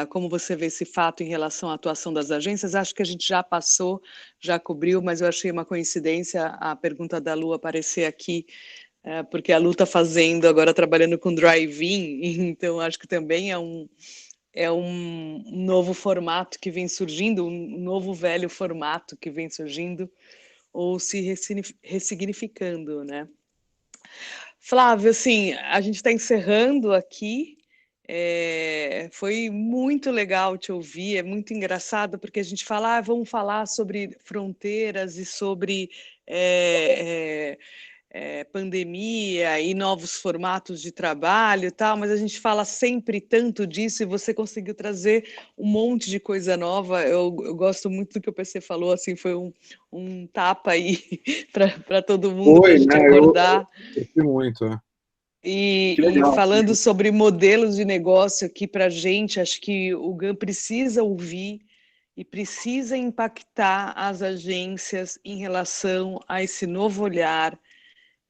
como você vê esse fato em relação à atuação das agências. Acho que a gente já passou, já cobriu, mas eu achei uma coincidência a pergunta da Lu aparecer aqui, porque a Lu está fazendo, agora trabalhando com drive-in, então acho que também é um novo formato que vem surgindo, um novo velho formato que vem surgindo, ou se ressignificando, né? Flávio, assim, a gente está encerrando aqui, foi muito legal te ouvir, é muito engraçado, porque a gente fala, vamos falar sobre fronteiras e sobre pandemia e novos formatos de trabalho e tal, mas a gente fala sempre tanto disso e você conseguiu trazer um monte de coisa nova. Eu gosto muito do que o PC falou, assim, foi um tapa aí para todo mundo, para a gente acordar. Eu gostei muito, E falando sobre modelos de negócio aqui para a gente, acho que o GAN precisa ouvir e precisa impactar as agências em relação a esse novo olhar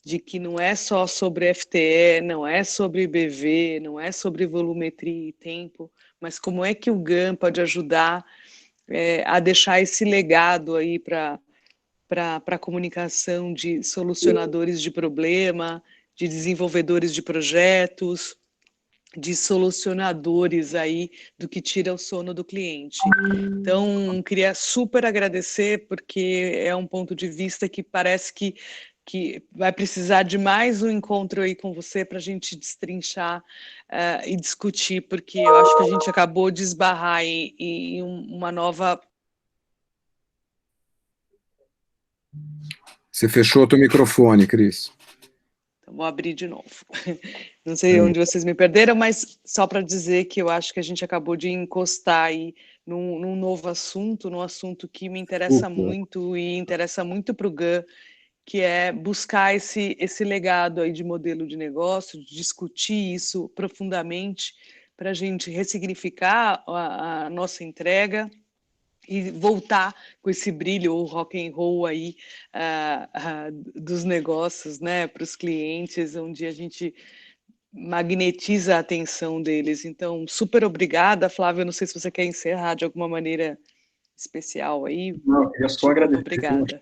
de que não é só sobre FTE, não é sobre IBV, não é sobre volumetria e tempo, mas como é que o GAN pode ajudar a deixar esse legado aí para a comunicação de solucionadores de problema, de desenvolvedores de projetos, de solucionadores aí do que tira o sono do cliente. Então, queria super agradecer, porque é um ponto de vista que parece que vai precisar de mais um encontro aí com você para a gente destrinchar e discutir, porque eu acho que a gente acabou de esbarrar em uma nova... Você fechou o teu microfone, Cris. Então, vou abrir de novo. Não sei onde vocês me perderam, mas só para dizer que eu acho que a gente acabou de encostar aí num novo assunto, num assunto que me interessa muito e interessa muito para o GAN, que é buscar esse legado aí de modelo de negócio, de discutir isso profundamente para a gente ressignificar a nossa entrega e voltar com esse brilho, o rock and roll aí dos negócios, né, para os clientes, onde a gente magnetiza a atenção deles. Então, super obrigada, Flávia. Não sei se você quer encerrar de alguma maneira especial aí. Não, eu queria só agradecer. Obrigada.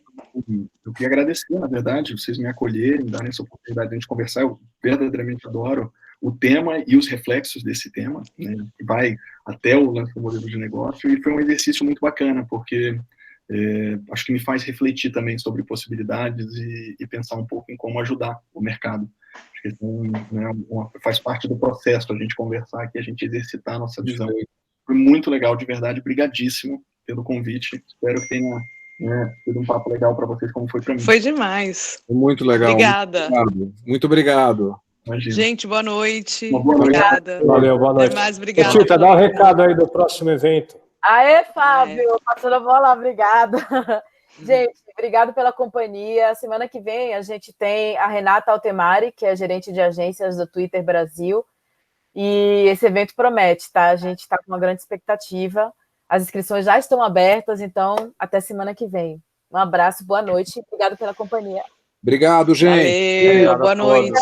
Eu queria agradecer, na verdade, vocês me acolherem, darem essa oportunidade de a gente conversar. Eu verdadeiramente adoro o tema e os reflexos desse tema, né, que vai até o lance do modelo de negócio, e foi um exercício muito bacana, porque acho que me faz refletir também sobre possibilidades e pensar um pouco em como ajudar o mercado. Acho que né, faz parte do processo a gente conversar aqui, a gente exercitar a nossa visão. Foi muito legal, de verdade, brigadíssimo pelo convite, espero que tenha sido um papo legal para vocês, como foi para mim. Foi demais. Foi muito legal. Obrigada. Muito obrigado. Imagina. Gente, boa noite. Boa noite. Obrigada. Valeu, boa noite. Até mais, obrigada. Tita, dá um recado aí do próximo evento. Aê, Fábio, passando a bola, obrigada. Gente, obrigado pela companhia. Semana que vem a gente tem a Renata Altemari, que é gerente de agências do Twitter Brasil, e esse evento promete, tá? A gente está com uma grande expectativa. As inscrições já estão abertas, então até semana que vem. Um abraço, boa noite, obrigado pela companhia. Obrigado, gente. Valeu, boa noite.